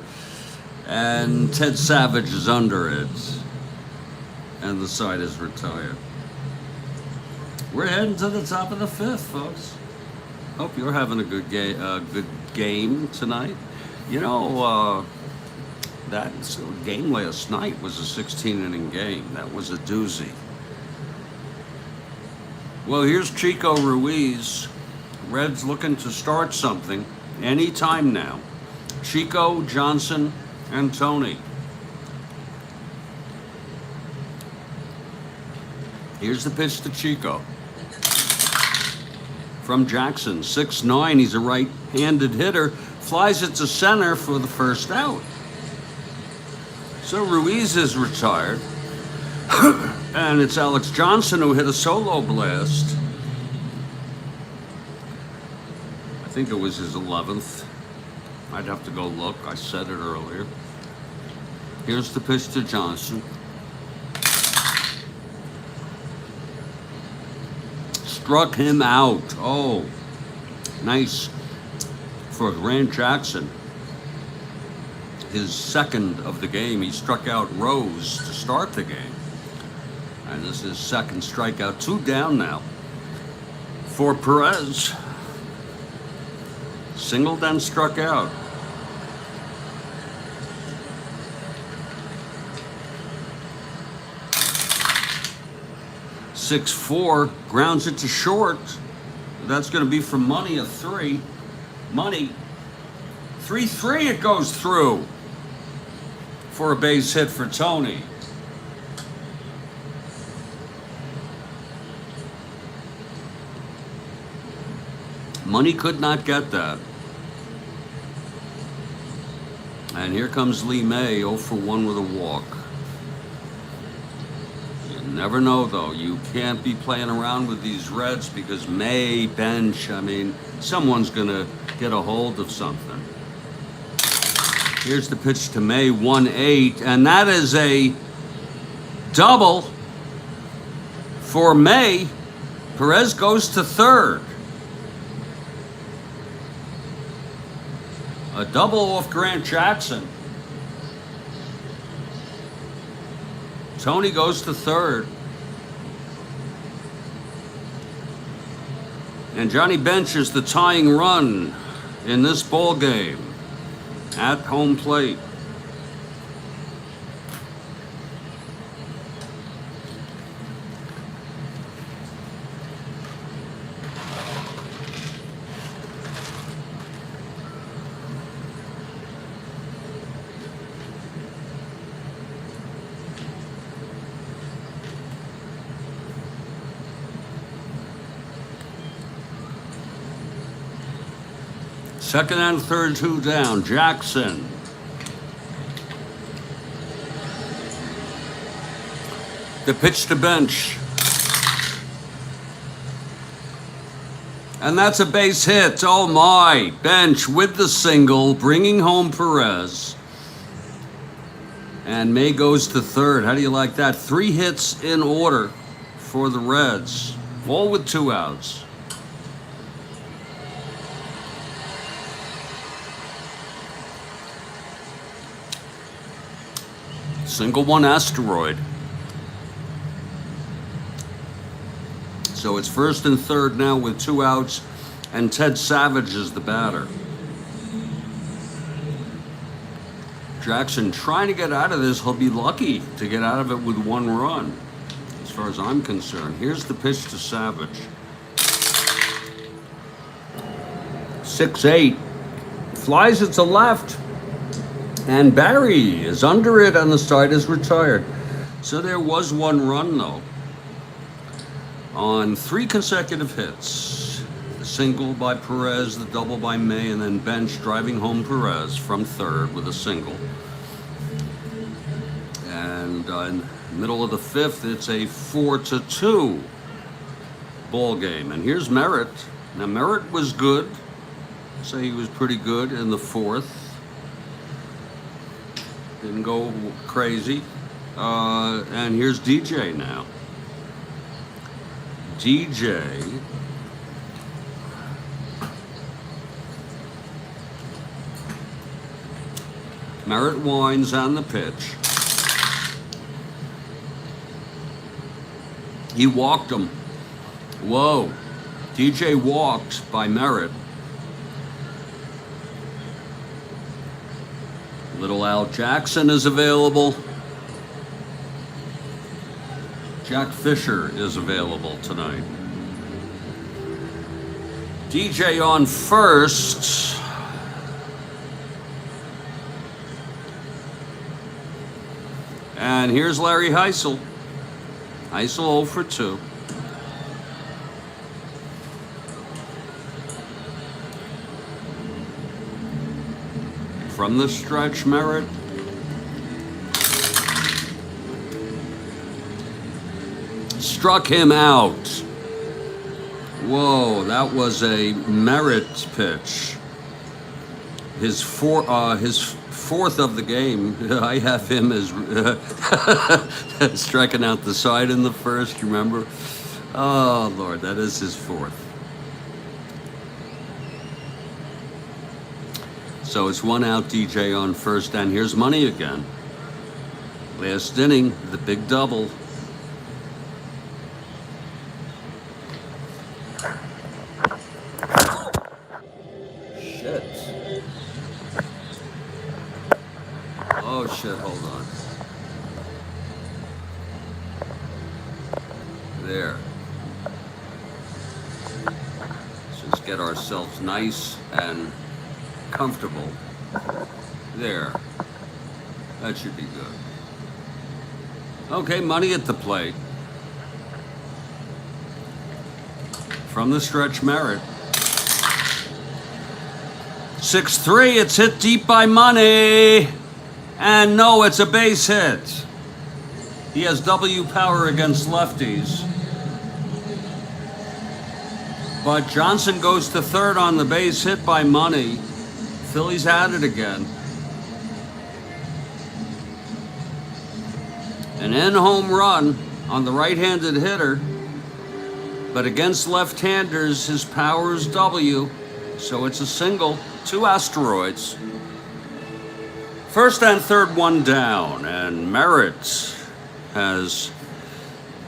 and Ted Savage is under it. And the side is retired. We're heading to the top of the 5th, folks. Hope you're having a good game tonight. You know, that game last night was a 16-inning game. That was a doozy. Well, here's Chico Ruiz. Reds looking to start something anytime now. Chico, Johnson, and Tony. Here's the pitch to Chico. From Jackson, 6'9", he's a right-handed hitter. Flies it to center for the first out. So Ruiz is retired. And it's Alex Johnson who hit a solo blast. I think it was his 11th. I'd have to go look. I said it earlier. Here's the pitch to Johnson. Struck him out. Oh, nice for Grant Jackson. His second of the game. He struck out Rose to start the game. And this is second strikeout. 2 down now for Perez. Singled and struck out. "6-4, grounds it to short. That's going to be for money, a 3. Money. 3-3, it goes through for a base hit for Tony. Money could not get that. And here comes Lee May, 0 for 1 with a walk. You never know, though. You can't be playing around with these Reds because May, bench, I mean, someone's going to get a hold of something. Here's the pitch to May, 1-8, and that is a double for May. Perez goes to third. A double off Grant Jackson. Tony goes to third. And Johnny Bench is the tying run in this ball game at home plate. Second and third, 2 down. Jackson. The pitch to Bench. And that's a base hit. Oh my. Bench with the single, bringing home Perez. And May goes to third. How do you like that? 3 hits in order for the Reds, all with 2 outs. Single one asteroid. So it's first and third now with 2 outs, and Ted Savage is the batter. Jackson trying to get out of this. He'll be lucky to get out of it with 1 run, as far as I'm concerned. Here's the pitch to Savage. 6-8. Flies it to left. And Barry is under it, and the side is retired. So there was 1 run, though, on 3 consecutive hits. The single by Perez, the double by May, and then Bench driving home Perez from third with a single. And in the middle of the 5th, it's a 4-2 ball game. And here's Merritt. Now, Merritt was good. I'd say he was pretty good in the 4th. Didn't go crazy. And here's DJ now. DJ. Merritt winds on the pitch. He walked him. Whoa. DJ walked by Merritt. Little Al Jackson is available. Jack Fisher is available tonight. DJ on first. And here's Larry Heisel. Heisel 0 for 2. From the stretch, Merritt. Struck him out. Whoa, that was a Merritt pitch. His fourth of the game. I have him as striking out the side in the first, remember? Oh, Lord, that is his 4th. So it's 1 out, DJ on first, and here's money again. Last inning, the big double. Shit. Oh, shit, hold on. There. Let's just get ourselves nice and comfortable. There. That should be good. Okay, money at the plate. From the stretch, Merritt. 6-3, it's hit deep by Money. And no, it's a base hit. He has W power against lefties. But Johnson goes to third on the base hit by Money. Phillies had it again. An in-home run on the right-handed hitter. But against left-handers, his power is W. So it's a single, 2 asteroids. First and third, 1 down. And Merritt has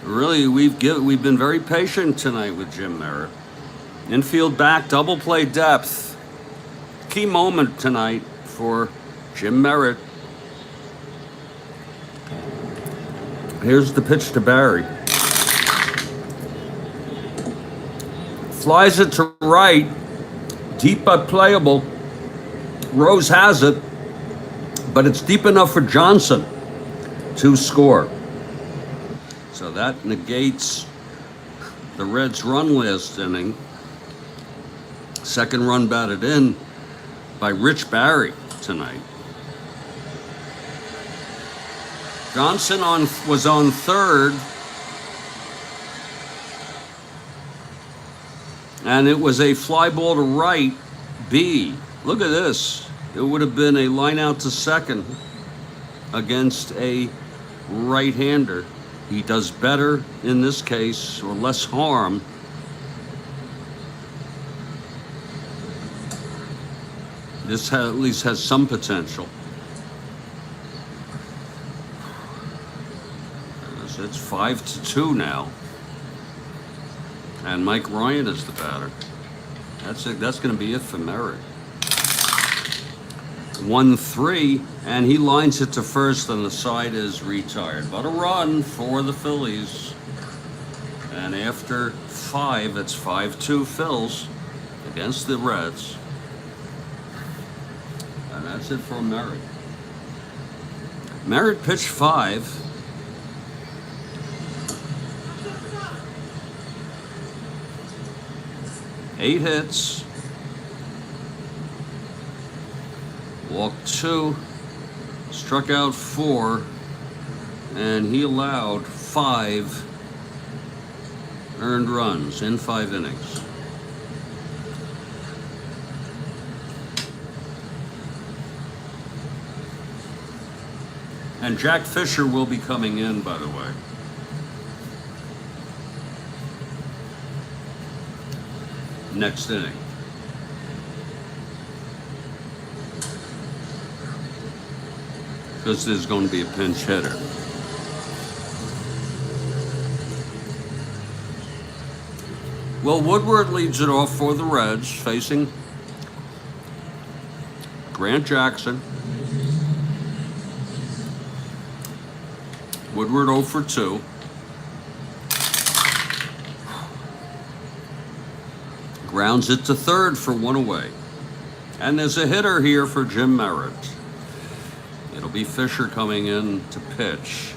really, we've been very patient tonight with Jim Merritt. Infield back, double play depth. Key moment tonight for Jim Merritt. Here's the pitch to Barry. Flies it to right. Deep but playable. Rose has it. But it's deep enough for Johnson to score. So that negates the Reds' run last inning. Second run batted in by Rich Barry tonight. Johnson was on third, and it was a fly ball to right, B. Look at this. It would have been a line out to second against a right-hander. He does better in this case, or less harm. This at least has some potential. It's 5-2 now. And Mike Ryan is the batter. That's it. That's going to be it for Merritt. 1-3, and he lines it to first, and the side is retired. But a run for the Phillies. And after 5, it's 5-2 Phils against the Reds. And that's it for Merritt. Merritt pitched 5. Eight hits, walked 2, struck out 4, and he allowed 5 earned runs in 5 innings. And Jack Fisher will be coming in, by the way. Next inning. Because there's going to be a pinch hitter. Well, Woodward leads it off for the Reds, facing Grant Jackson. Woodward 0 for 2. Grounds it to third for 1 away. And there's a hitter here for Jim Merritt. It'll be Fisher coming in to pitch.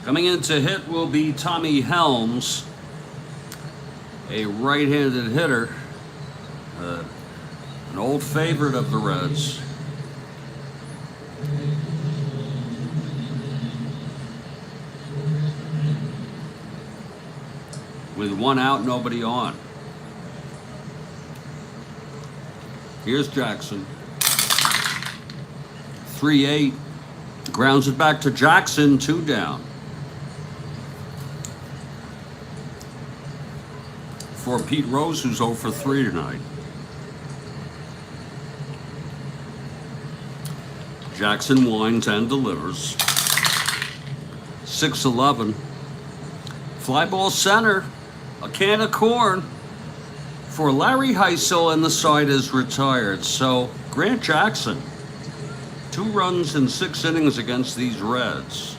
Coming in to hit will be Tommy Helms, a right-handed hitter, an old favorite of the Reds. With 1 out, nobody on. Here's Jackson. 3-8, grounds it back to Jackson, 2 down. For Pete Rose, who's 0 for 3 tonight. Jackson winds and delivers. 6-11. Fly ball center. A can of corn for Larry Heisel, and the side is retired. So Grant Jackson, 2 runs in 6 innings against these Reds,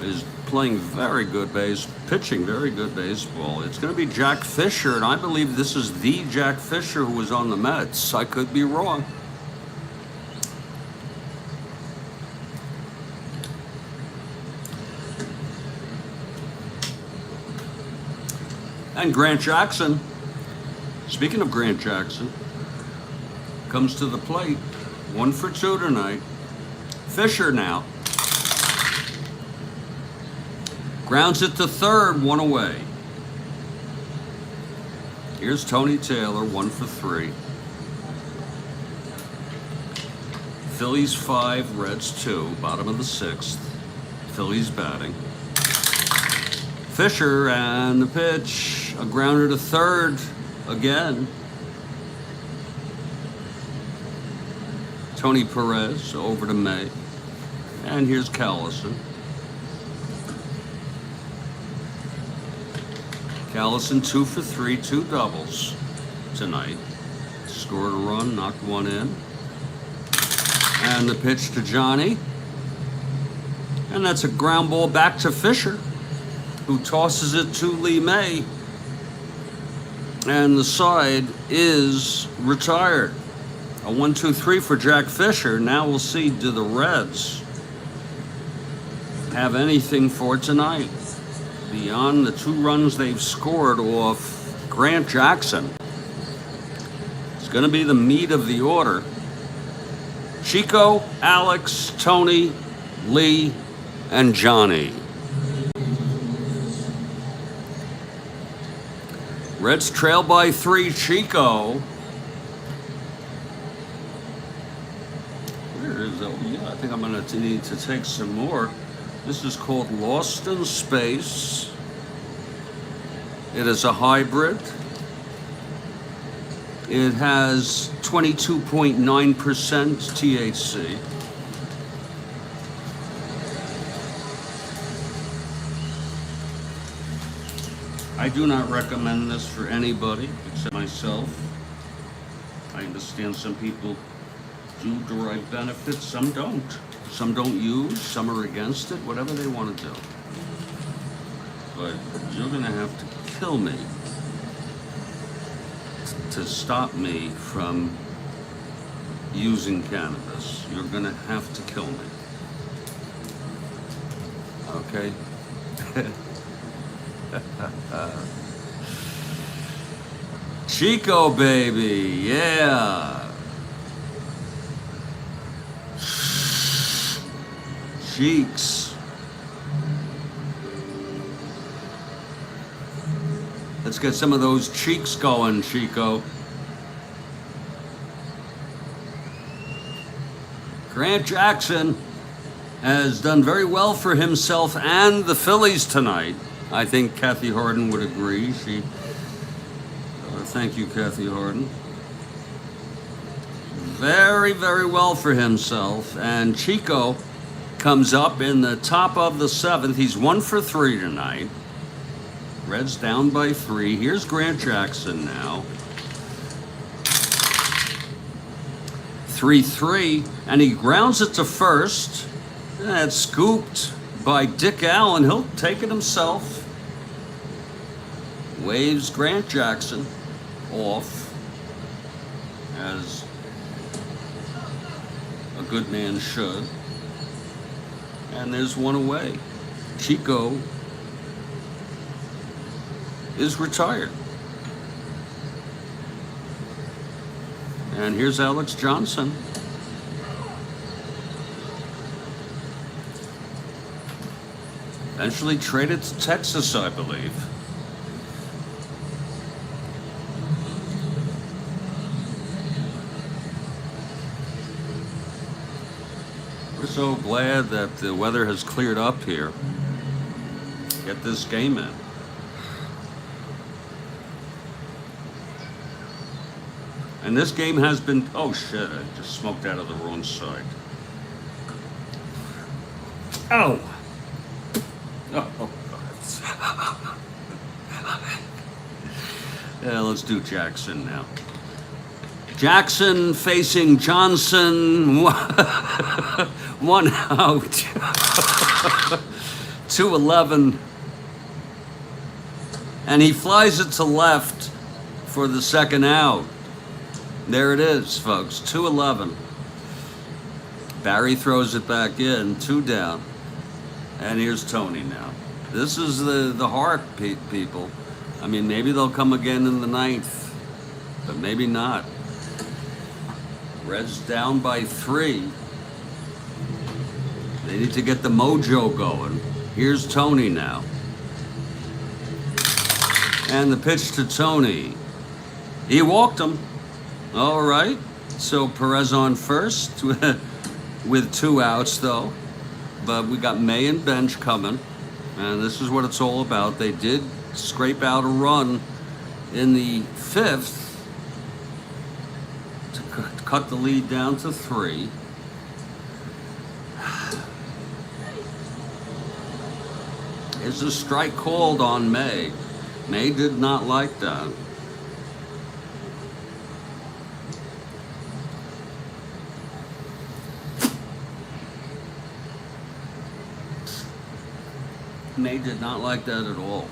is playing very good pitching very good baseball. It's going to be Jack Fisher, and I believe this is the Jack Fisher who was on the Mets. I could be wrong. And Grant Jackson, speaking of Grant Jackson, comes to the plate. 1 for 2 tonight. Fisher now. Grounds it to third, 1 away. Here's Tony Taylor, 1 for 3. Phillies 5, Reds 2, bottom of the 6th. Phillies batting. Fisher, and the pitch, a grounder to third again. Tony Perez over to May. And here's Callison. Callison 2 for 3, 2 doubles tonight. Scored a run, knocked 1 in. And the pitch to Johnny. And that's a ground ball back to Fisher. who tosses it to Lee May. And the side is retired. A 1-2-3 for Jack Fisher. Now we'll see, do the Reds have anything for tonight beyond the 2 runs they've scored off Grant Jackson? It's going to be the meat of the order. Chico, Alex, Tony, Lee, and Johnny. Reds trail by 3. Chico. Where is that? Yeah, I think I'm going to need to take some more. This is called Lost in Space. It is a hybrid. It has 22.9% THC. I do not recommend this for anybody except myself. I understand some people do derive benefits, some don't. Some don't use, some are against it, whatever they want to do. But you're going to have to kill me to stop me from using cannabis. You're going to have to kill me. Okay? Chico, baby, yeah. Cheeks. Let's get some of those cheeks going, Chico. Grant Jackson has done very well for himself and the Phillies tonight. I think Kathy Harden would agree. Thank you, Kathy Harden. Very, very well for himself. And Chico comes up in the top of the 7th. He's 1 for 3 tonight. Reds down by 3. Here's Grant Jackson now. 3-3, and he grounds it to first. That's scooped by Dick Allen. He'll take it himself. Waves Grant Jackson off, as a good man should. And there's one away. Chico is retired. And here's Alex Johnson. Eventually traded to Texas, I believe. We're so glad that the weather has cleared up here. Get this game in. And this game has been, oh shit, I just smoked out of the wrong side. Oh! Oh, yeah, let's do Jackson now. Jackson facing Johnson. 1 out. 2-11. And he flies it to left for the second out. There it is, folks. 2-11. Barry throws it back in. 2 down. And here's Tony now. This is the heart, people. I mean, maybe they'll come again in the 9th, but maybe not. Reds down by 3. They need to get the mojo going. Here's Tony now. And the pitch to Tony. He walked him. All right. So Perez on first with 2 outs, though. But we got May and Bench coming. And this is what it's all about. They did scrape out a run in the 5th to cut the lead down to 3. Is a strike called on May? May did not like that. May did not like that at all.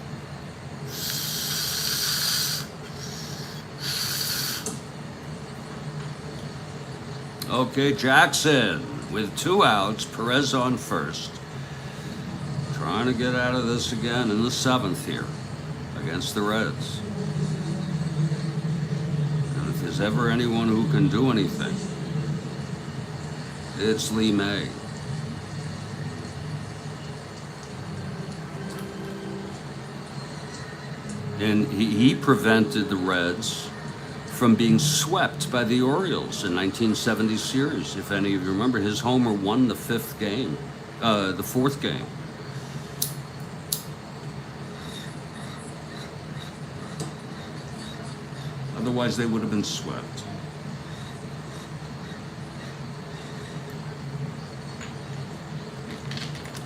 Okay, Jackson with 2 outs. Perez on first. Trying to get out of this again in the 7th here against the Reds. And if there's ever anyone who can do anything, it's Lee May. And he prevented the Reds from being swept by the Orioles in 1970 series. If any of you remember, his homer won the 4th game. Otherwise, they would have been swept.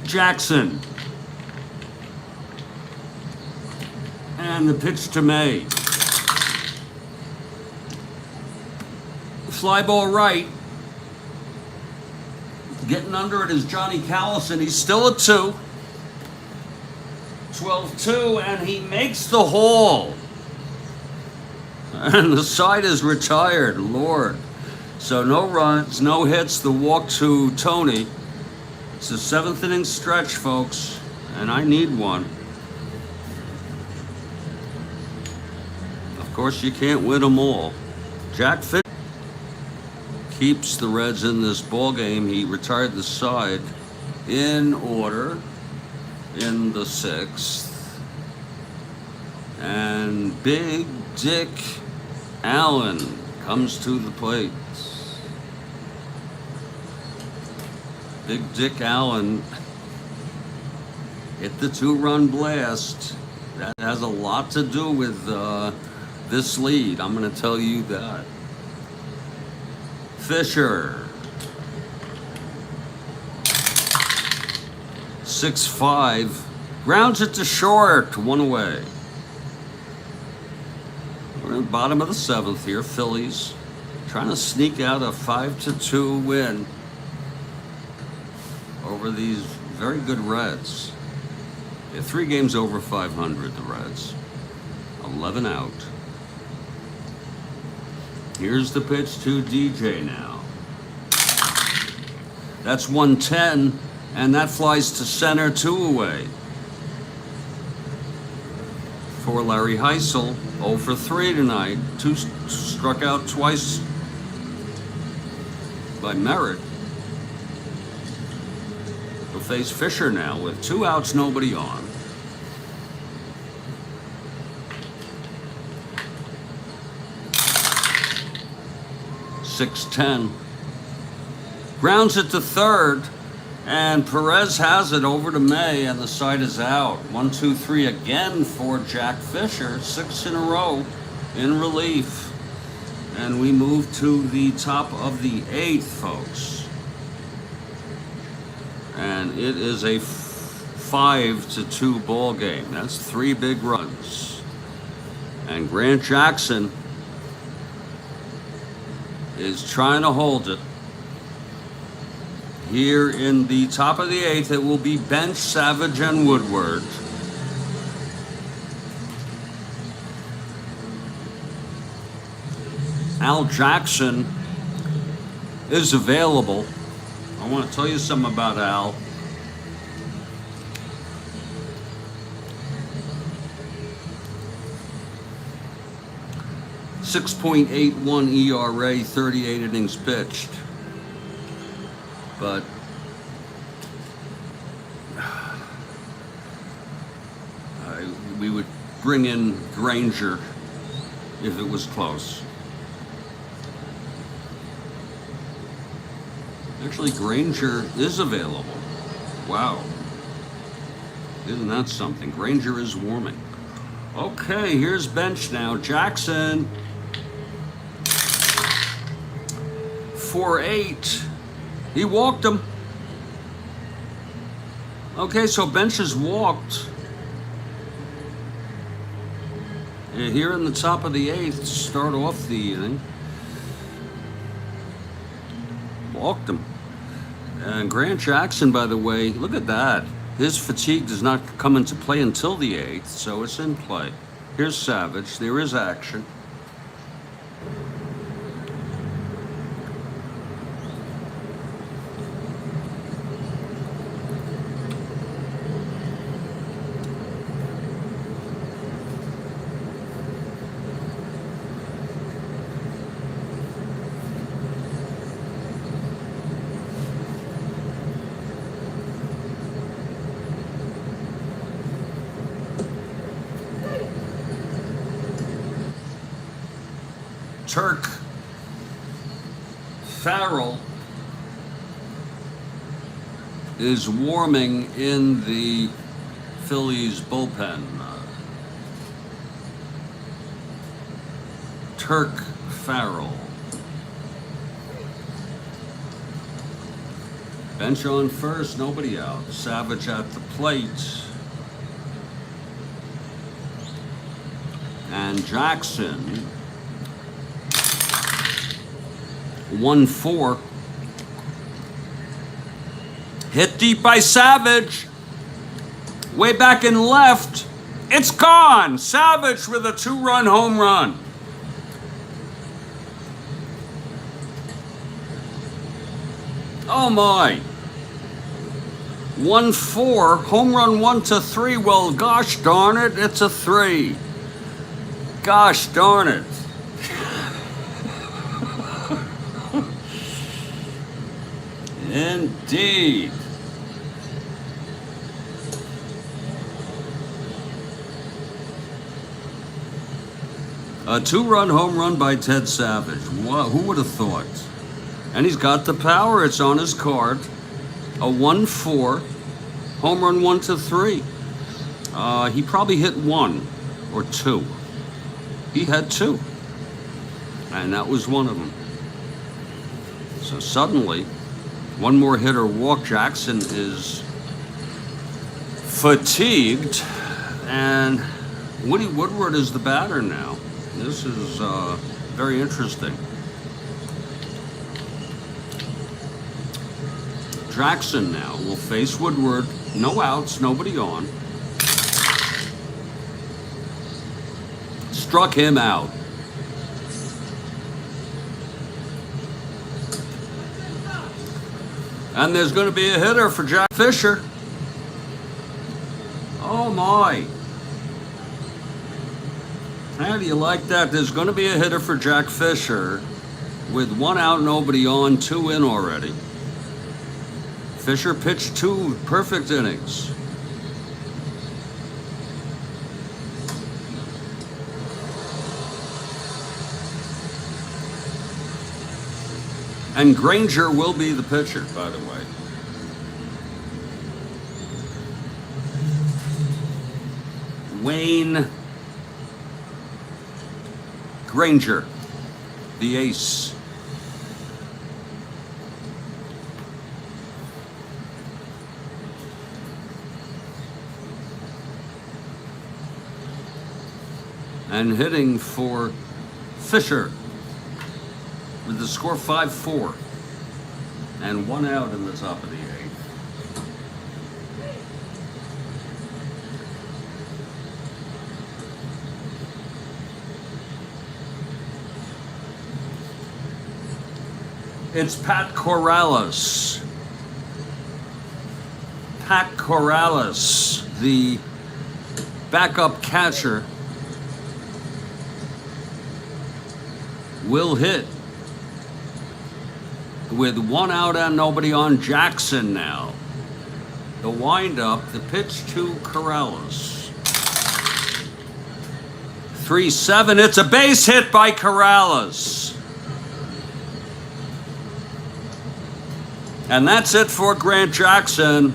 Jackson. And the pitch to May. Fly ball right. Getting under it is Johnny Callison. He's still at 2. 12-2, and he makes the haul. And the side is retired, Lord. So no runs, no hits, the walk to Tony. It's a 7th inning stretch, folks, and I need one. Of course, you can't win them all. Jack Fisher keeps the Reds in this ball game. He retired the side in order in the 6th. And Big Dick Allen comes to the plate. Big Dick Allen hit the 2-run blast. That has a lot to do with this lead. I'm going to tell you that. Fisher. 6-5. Grounds it to short. 1 away. We're in the bottom of the 7th here. Phillies trying to sneak out a 5-2 win over these very good Reds. They're 3 games over 500, the Reds. 11 out. Here's the pitch to DJ now. That's 110, and that flies to center, 2 away. For Larry Heisel, 0 for 3 tonight. 2 struck out twice by Merritt. He'll face Fisher now with 2 outs, nobody on. .610. Grounds it to third, and Perez has it over to May, and the side is out. 1-2-3 again for Jack Fisher. 6 in a row in relief. And we move to the top of the 8th, folks. And it is a 5-2 ball game. That's 3 big runs. And Grant Jackson is trying to hold it. Here in the top of the 8th, it will be Bench, Savage, and Woodward. Al Jackson is available. I want to tell you something about Al. .81 ERA, 38 innings pitched. But we would bring in Granger if it was close. Actually, Granger is available. Wow. Isn't that something? Granger is warming. Okay, here's Bench now. Jackson. 4-8. He walked him. Okay, so Bench has walked. And here in the top of the 8th, to start off the inning. Walked him. And Grant Jackson, by the way, look at that. His fatigue does not come into play until the 8th, so it's in play. Here's Savage. There is action. Turk Farrell is warming in the Phillies bullpen. Turk Farrell. Bench on first, nobody out. Savage at the plate. And Jackson 1-4. Hit deep by Savage. Way back in left. It's gone. Savage with a 2-run home run. Oh my. 1-4. Home run 1-3. Well, gosh darn it, it's a 3. Gosh darn it. Indeed. A 2-run home run by Ted Savage. Wow, who would have thought? And he's got the power. It's on his card. A 1-4. Home run 1-3. He probably hit 1 or 2. He had 2. And that was one of them. So suddenly, one more hit or walk. Jackson is fatigued, and Woody Woodward is the batter now. This is very interesting. Jackson now will face Woodward. No outs, nobody on. Struck him out. And there's going to be a hitter for Jack Fisher. Oh my. How do you like that? There's going to be a hitter for Jack Fisher with 1 out, nobody on, 2 in already. Fisher pitched 2 perfect innings. And Granger will be the pitcher, by the way. Wayne Granger, the ace. And hitting for Fisher with the score 5-4 and 1 out in the top of the 8th. It's Pat Corrales. Pat Corrales, the backup catcher, will hit with 1 out and nobody on. Jackson now. The windup, the pitch to Corrales. 3-7. It's a base hit by Corrales. And that's it for Grant Jackson.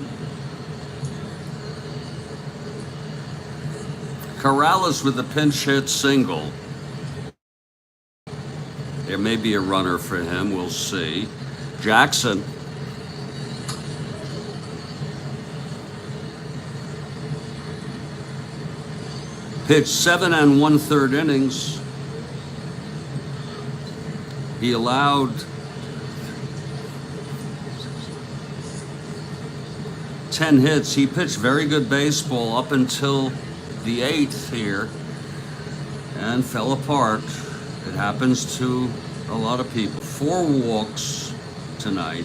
Corrales with the pinch hit single. There may be a runner for him. We'll see. Jackson. Pitched 7 1/3 innings. He allowed 10 hits. He pitched very good baseball up until the 8th here and fell apart. It happens to a lot of people. 4 walks tonight.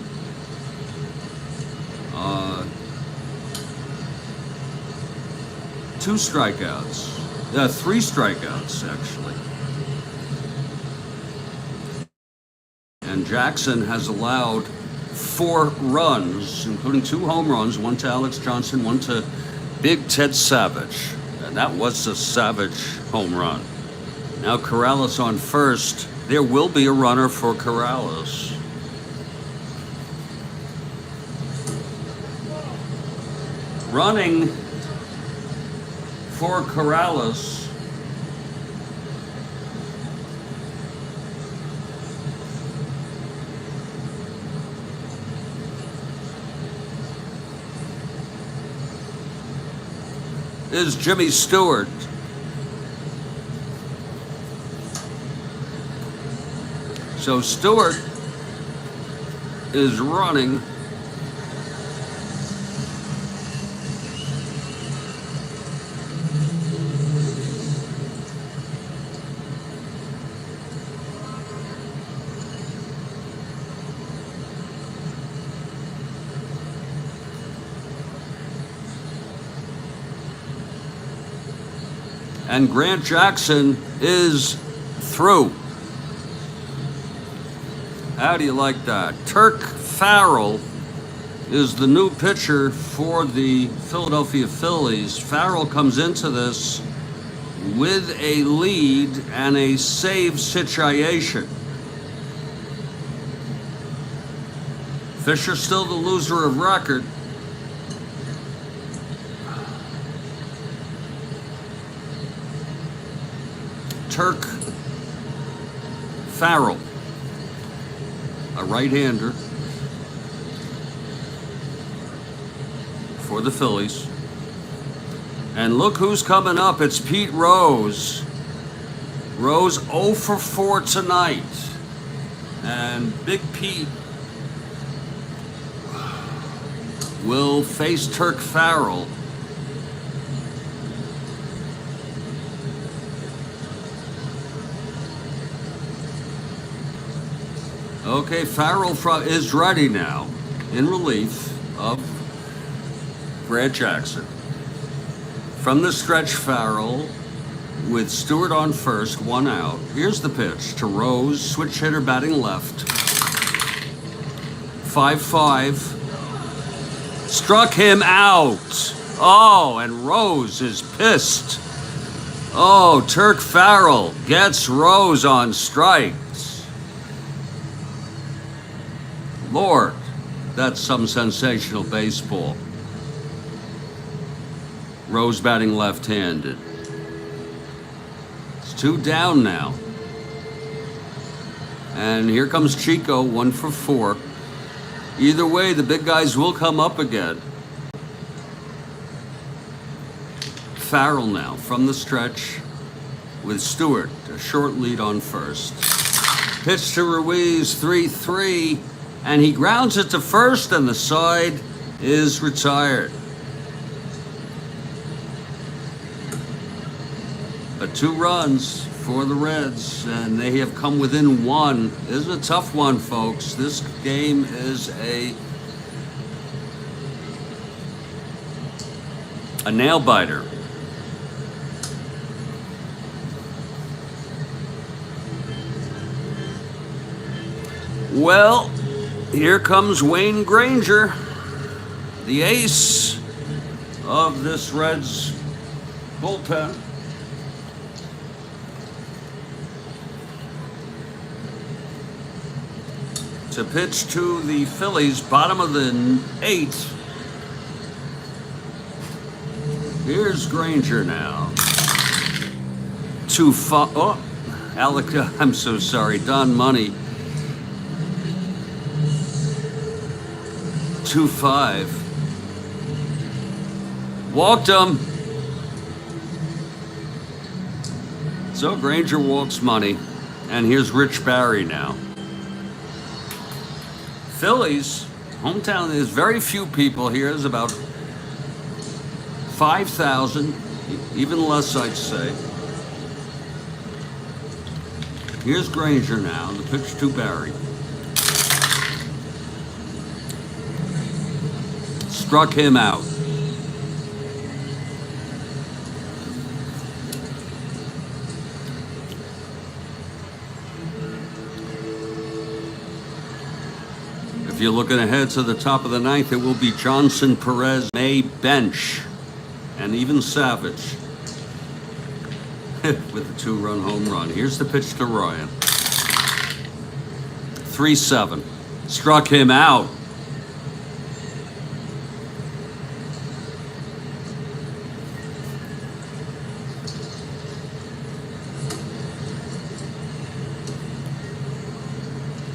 2 strikeouts. 3 strikeouts, actually. And Jackson has allowed 4 runs, including 2 home runs, 1 to Alex Johnson, 1 to Big Ted Savage. And that was a Savage home run. Now Corrales on first. There will be a runner for Corrales. Running for Corrales is Jimmy Stewart. So Stewart is running. And Grant Jackson is through. How do you like that? Turk Farrell is the new pitcher for the Philadelphia Phillies. Farrell comes into this with a lead and a save situation. Fisher still the loser of record. Turk Farrell, a right-hander for the Phillies. And look who's coming up. It's Pete Rose. Rose 0 for 4 tonight. And Big Pete will face Turk Farrell. Okay, Farrell is ready now in relief of Grant Jackson. From the stretch, Farrell with Stewart on first, 1 out. Here's the pitch to Rose, switch hitter batting left. 5-5. Struck him out. Oh, and Rose is pissed. Oh, Turk Farrell gets Rose on strikes. Lord, that's some sensational baseball. Rose batting left-handed. It's 2 down now. And here comes Chico, 1 for 4. Either way, the big guys will come up again. Farrell now from the stretch with Stewart, a short lead on first. Pitch to Ruiz, 3-3. And he grounds it to first, and the side is retired. But 2 runs for the Reds, and they have come within 1. This is a tough one, folks. This game is a nail-biter. Well, here comes Wayne Granger, the ace of this Reds bullpen. To pitch to the Phillies, bottom of the 8th. Here's Granger now. Oh, Alec, I'm so sorry, Don Money. 2-5. Walked him. So Granger walks Money. And here's Rich Barry now. Phillies, hometown, there's very few people here. There's about 5,000, even less, I'd say. Here's Granger now, the pitch to Barry. Struck him out. If you're looking ahead to the top of the ninth, it will be Johnson, Perez, May, Bench, and even Savage with a 2-run home run. Here's the pitch to Ryan. 3-7. Struck him out.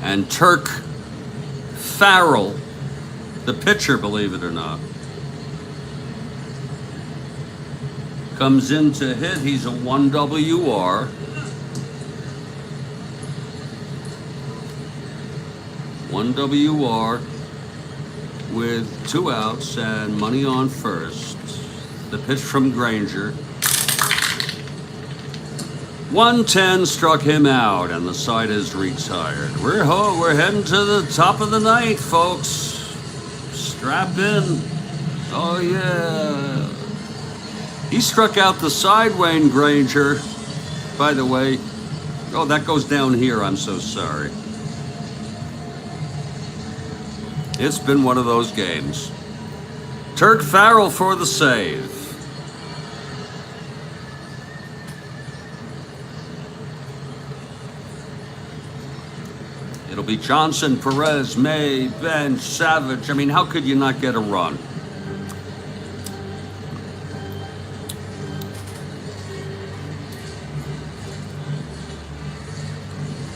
And Turk Farrell, the pitcher, believe it or not, comes in to hit. He's a 1 WR. One WR with 2 outs and money on first. The pitch from Granger. 110 struck him out, and the side is retired. We're heading to the top of the ninth, folks. Strap in. Oh yeah. He struck out the side, Wayne Granger. By the way, oh, that goes down here. I'm so sorry. It's been one of those games. Turk Farrell for the save. It'll be Johnson, Perez, May, Bench, Savage. I mean, how could you not get a run?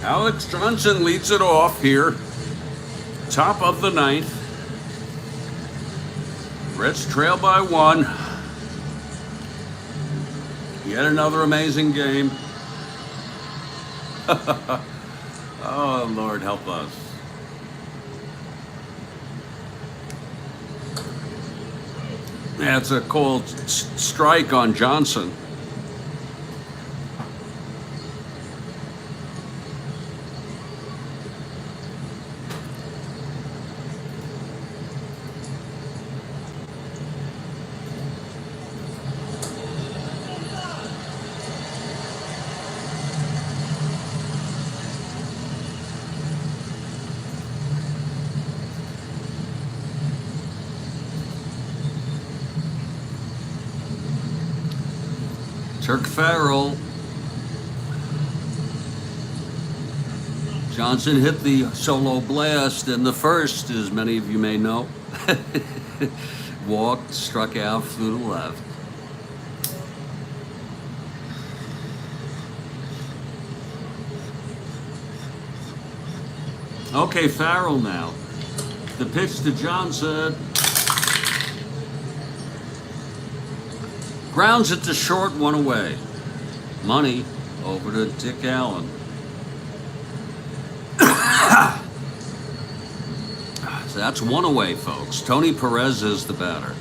Alex Johnson leads it off here. Top of the ninth. Reds trail by 1. Yet another amazing game. Oh, Lord, help us. That's a cold strike on Johnson. Turk Farrell. Johnson hit the solo blast in the first, as many of you may know. Walked, struck out, flew to left. Okay, Farrell now. The pitch to Johnson. Grounds it to short, 1 away. Money over to Dick Allen. So that's 1 away, folks. Tony Perez is the batter.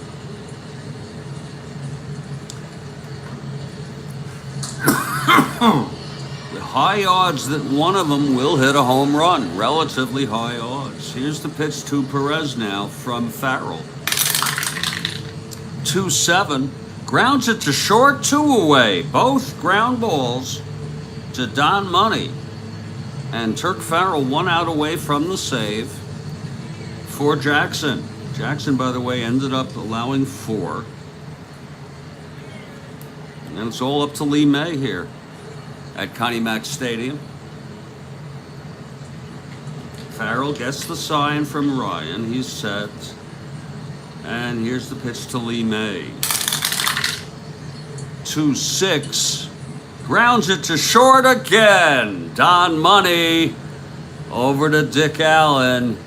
The high odds that one of them will hit a home run. Relatively high odds. Here's the pitch to Perez now from Farrell. 2-7. Grounds it to short, 2 away. Both ground balls to Don Money. And Turk Farrell 1 out away from the save for Jackson. Jackson, by the way, ended up allowing 4. And it's all up to Lee May here at Connie Mack Stadium. Farrell gets the sign from Ryan. He's set. And here's the pitch to Lee May. 2-6. Grounds it to short again. Don Money over to Dick Allen.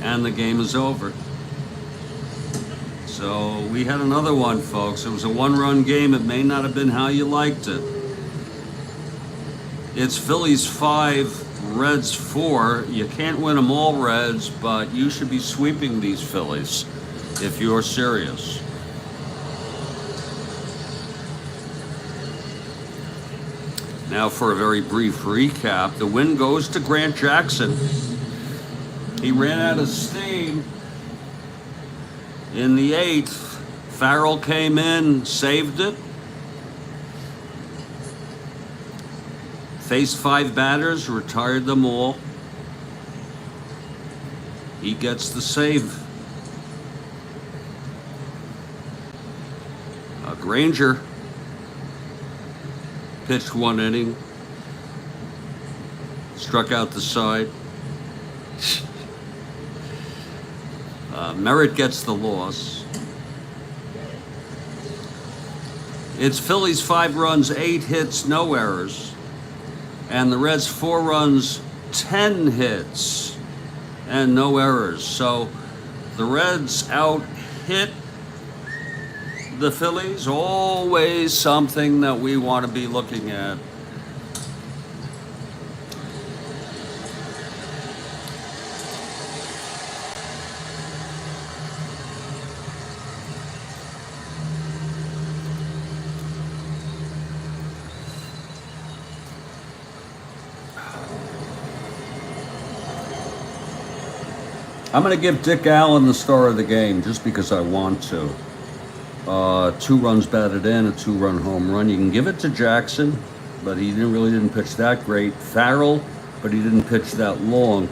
And the game is over. So we had another one, folks. It was a 1-run game. It may not have been how you liked it. It's Phillies 5, Reds 4. You can't win them all, Reds, but you should be sweeping these Phillies if you're serious. Now for a very brief recap, the win goes to Grant Jackson. He ran out of steam in the 8th. Farrell came in, saved it. Faced 5 batters, retired them all. He gets the save. Granger pitched 1 inning, struck out the side. Merritt gets the loss. It's Phillies 5 runs, 8 hits, no errors. And the Reds 4 runs, 10 hits, and no errors. So the Reds out hit the Phillies. Always something that we want to be looking at. I'm going to give Dick Allen the star of the game just because I want to. 2 runs batted in, a 2-run home run. You can give it to Jackson, but he really didn't pitch that great. Farrell, but he didn't pitch that long.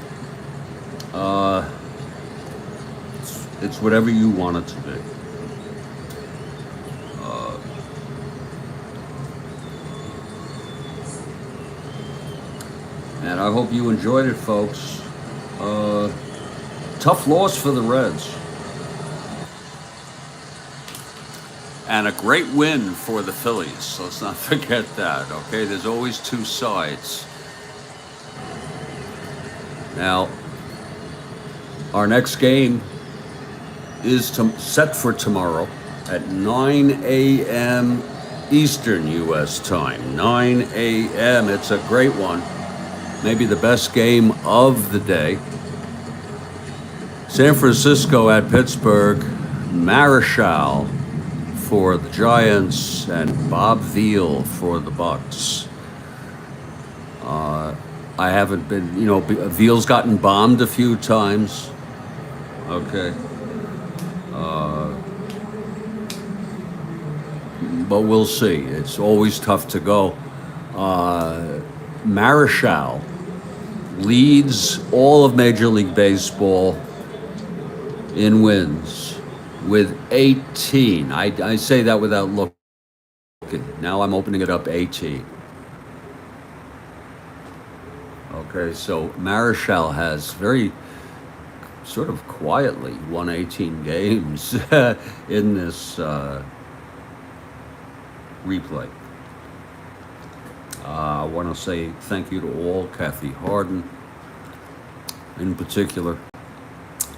It's whatever you want it to be. And I hope you enjoyed it, folks. Tough loss for the Reds. And a great win for the Phillies. So let's not forget that, okay? There's always 2 sides. Now, our next game is set for tomorrow at 9 a.m. Eastern U.S. time. 9 a.m. It's a great one. Maybe the best game of the day. San Francisco at Pittsburgh. Marichal for the Giants and Bob Veal for the Bucks. I haven't been, Veal's gotten bombed a few times. Okay. But we'll see. It's always tough to go. Marichal leads all of Major League Baseball in wins with 18. I say that without looking. Now I'm opening it up, 18. Okay, so Marichal has very sort of quietly won 18 games in this replay. I want to say thank you to all, Kathy Harden in particular,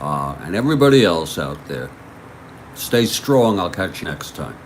and everybody else out there. Stay strong. I'll catch you next time.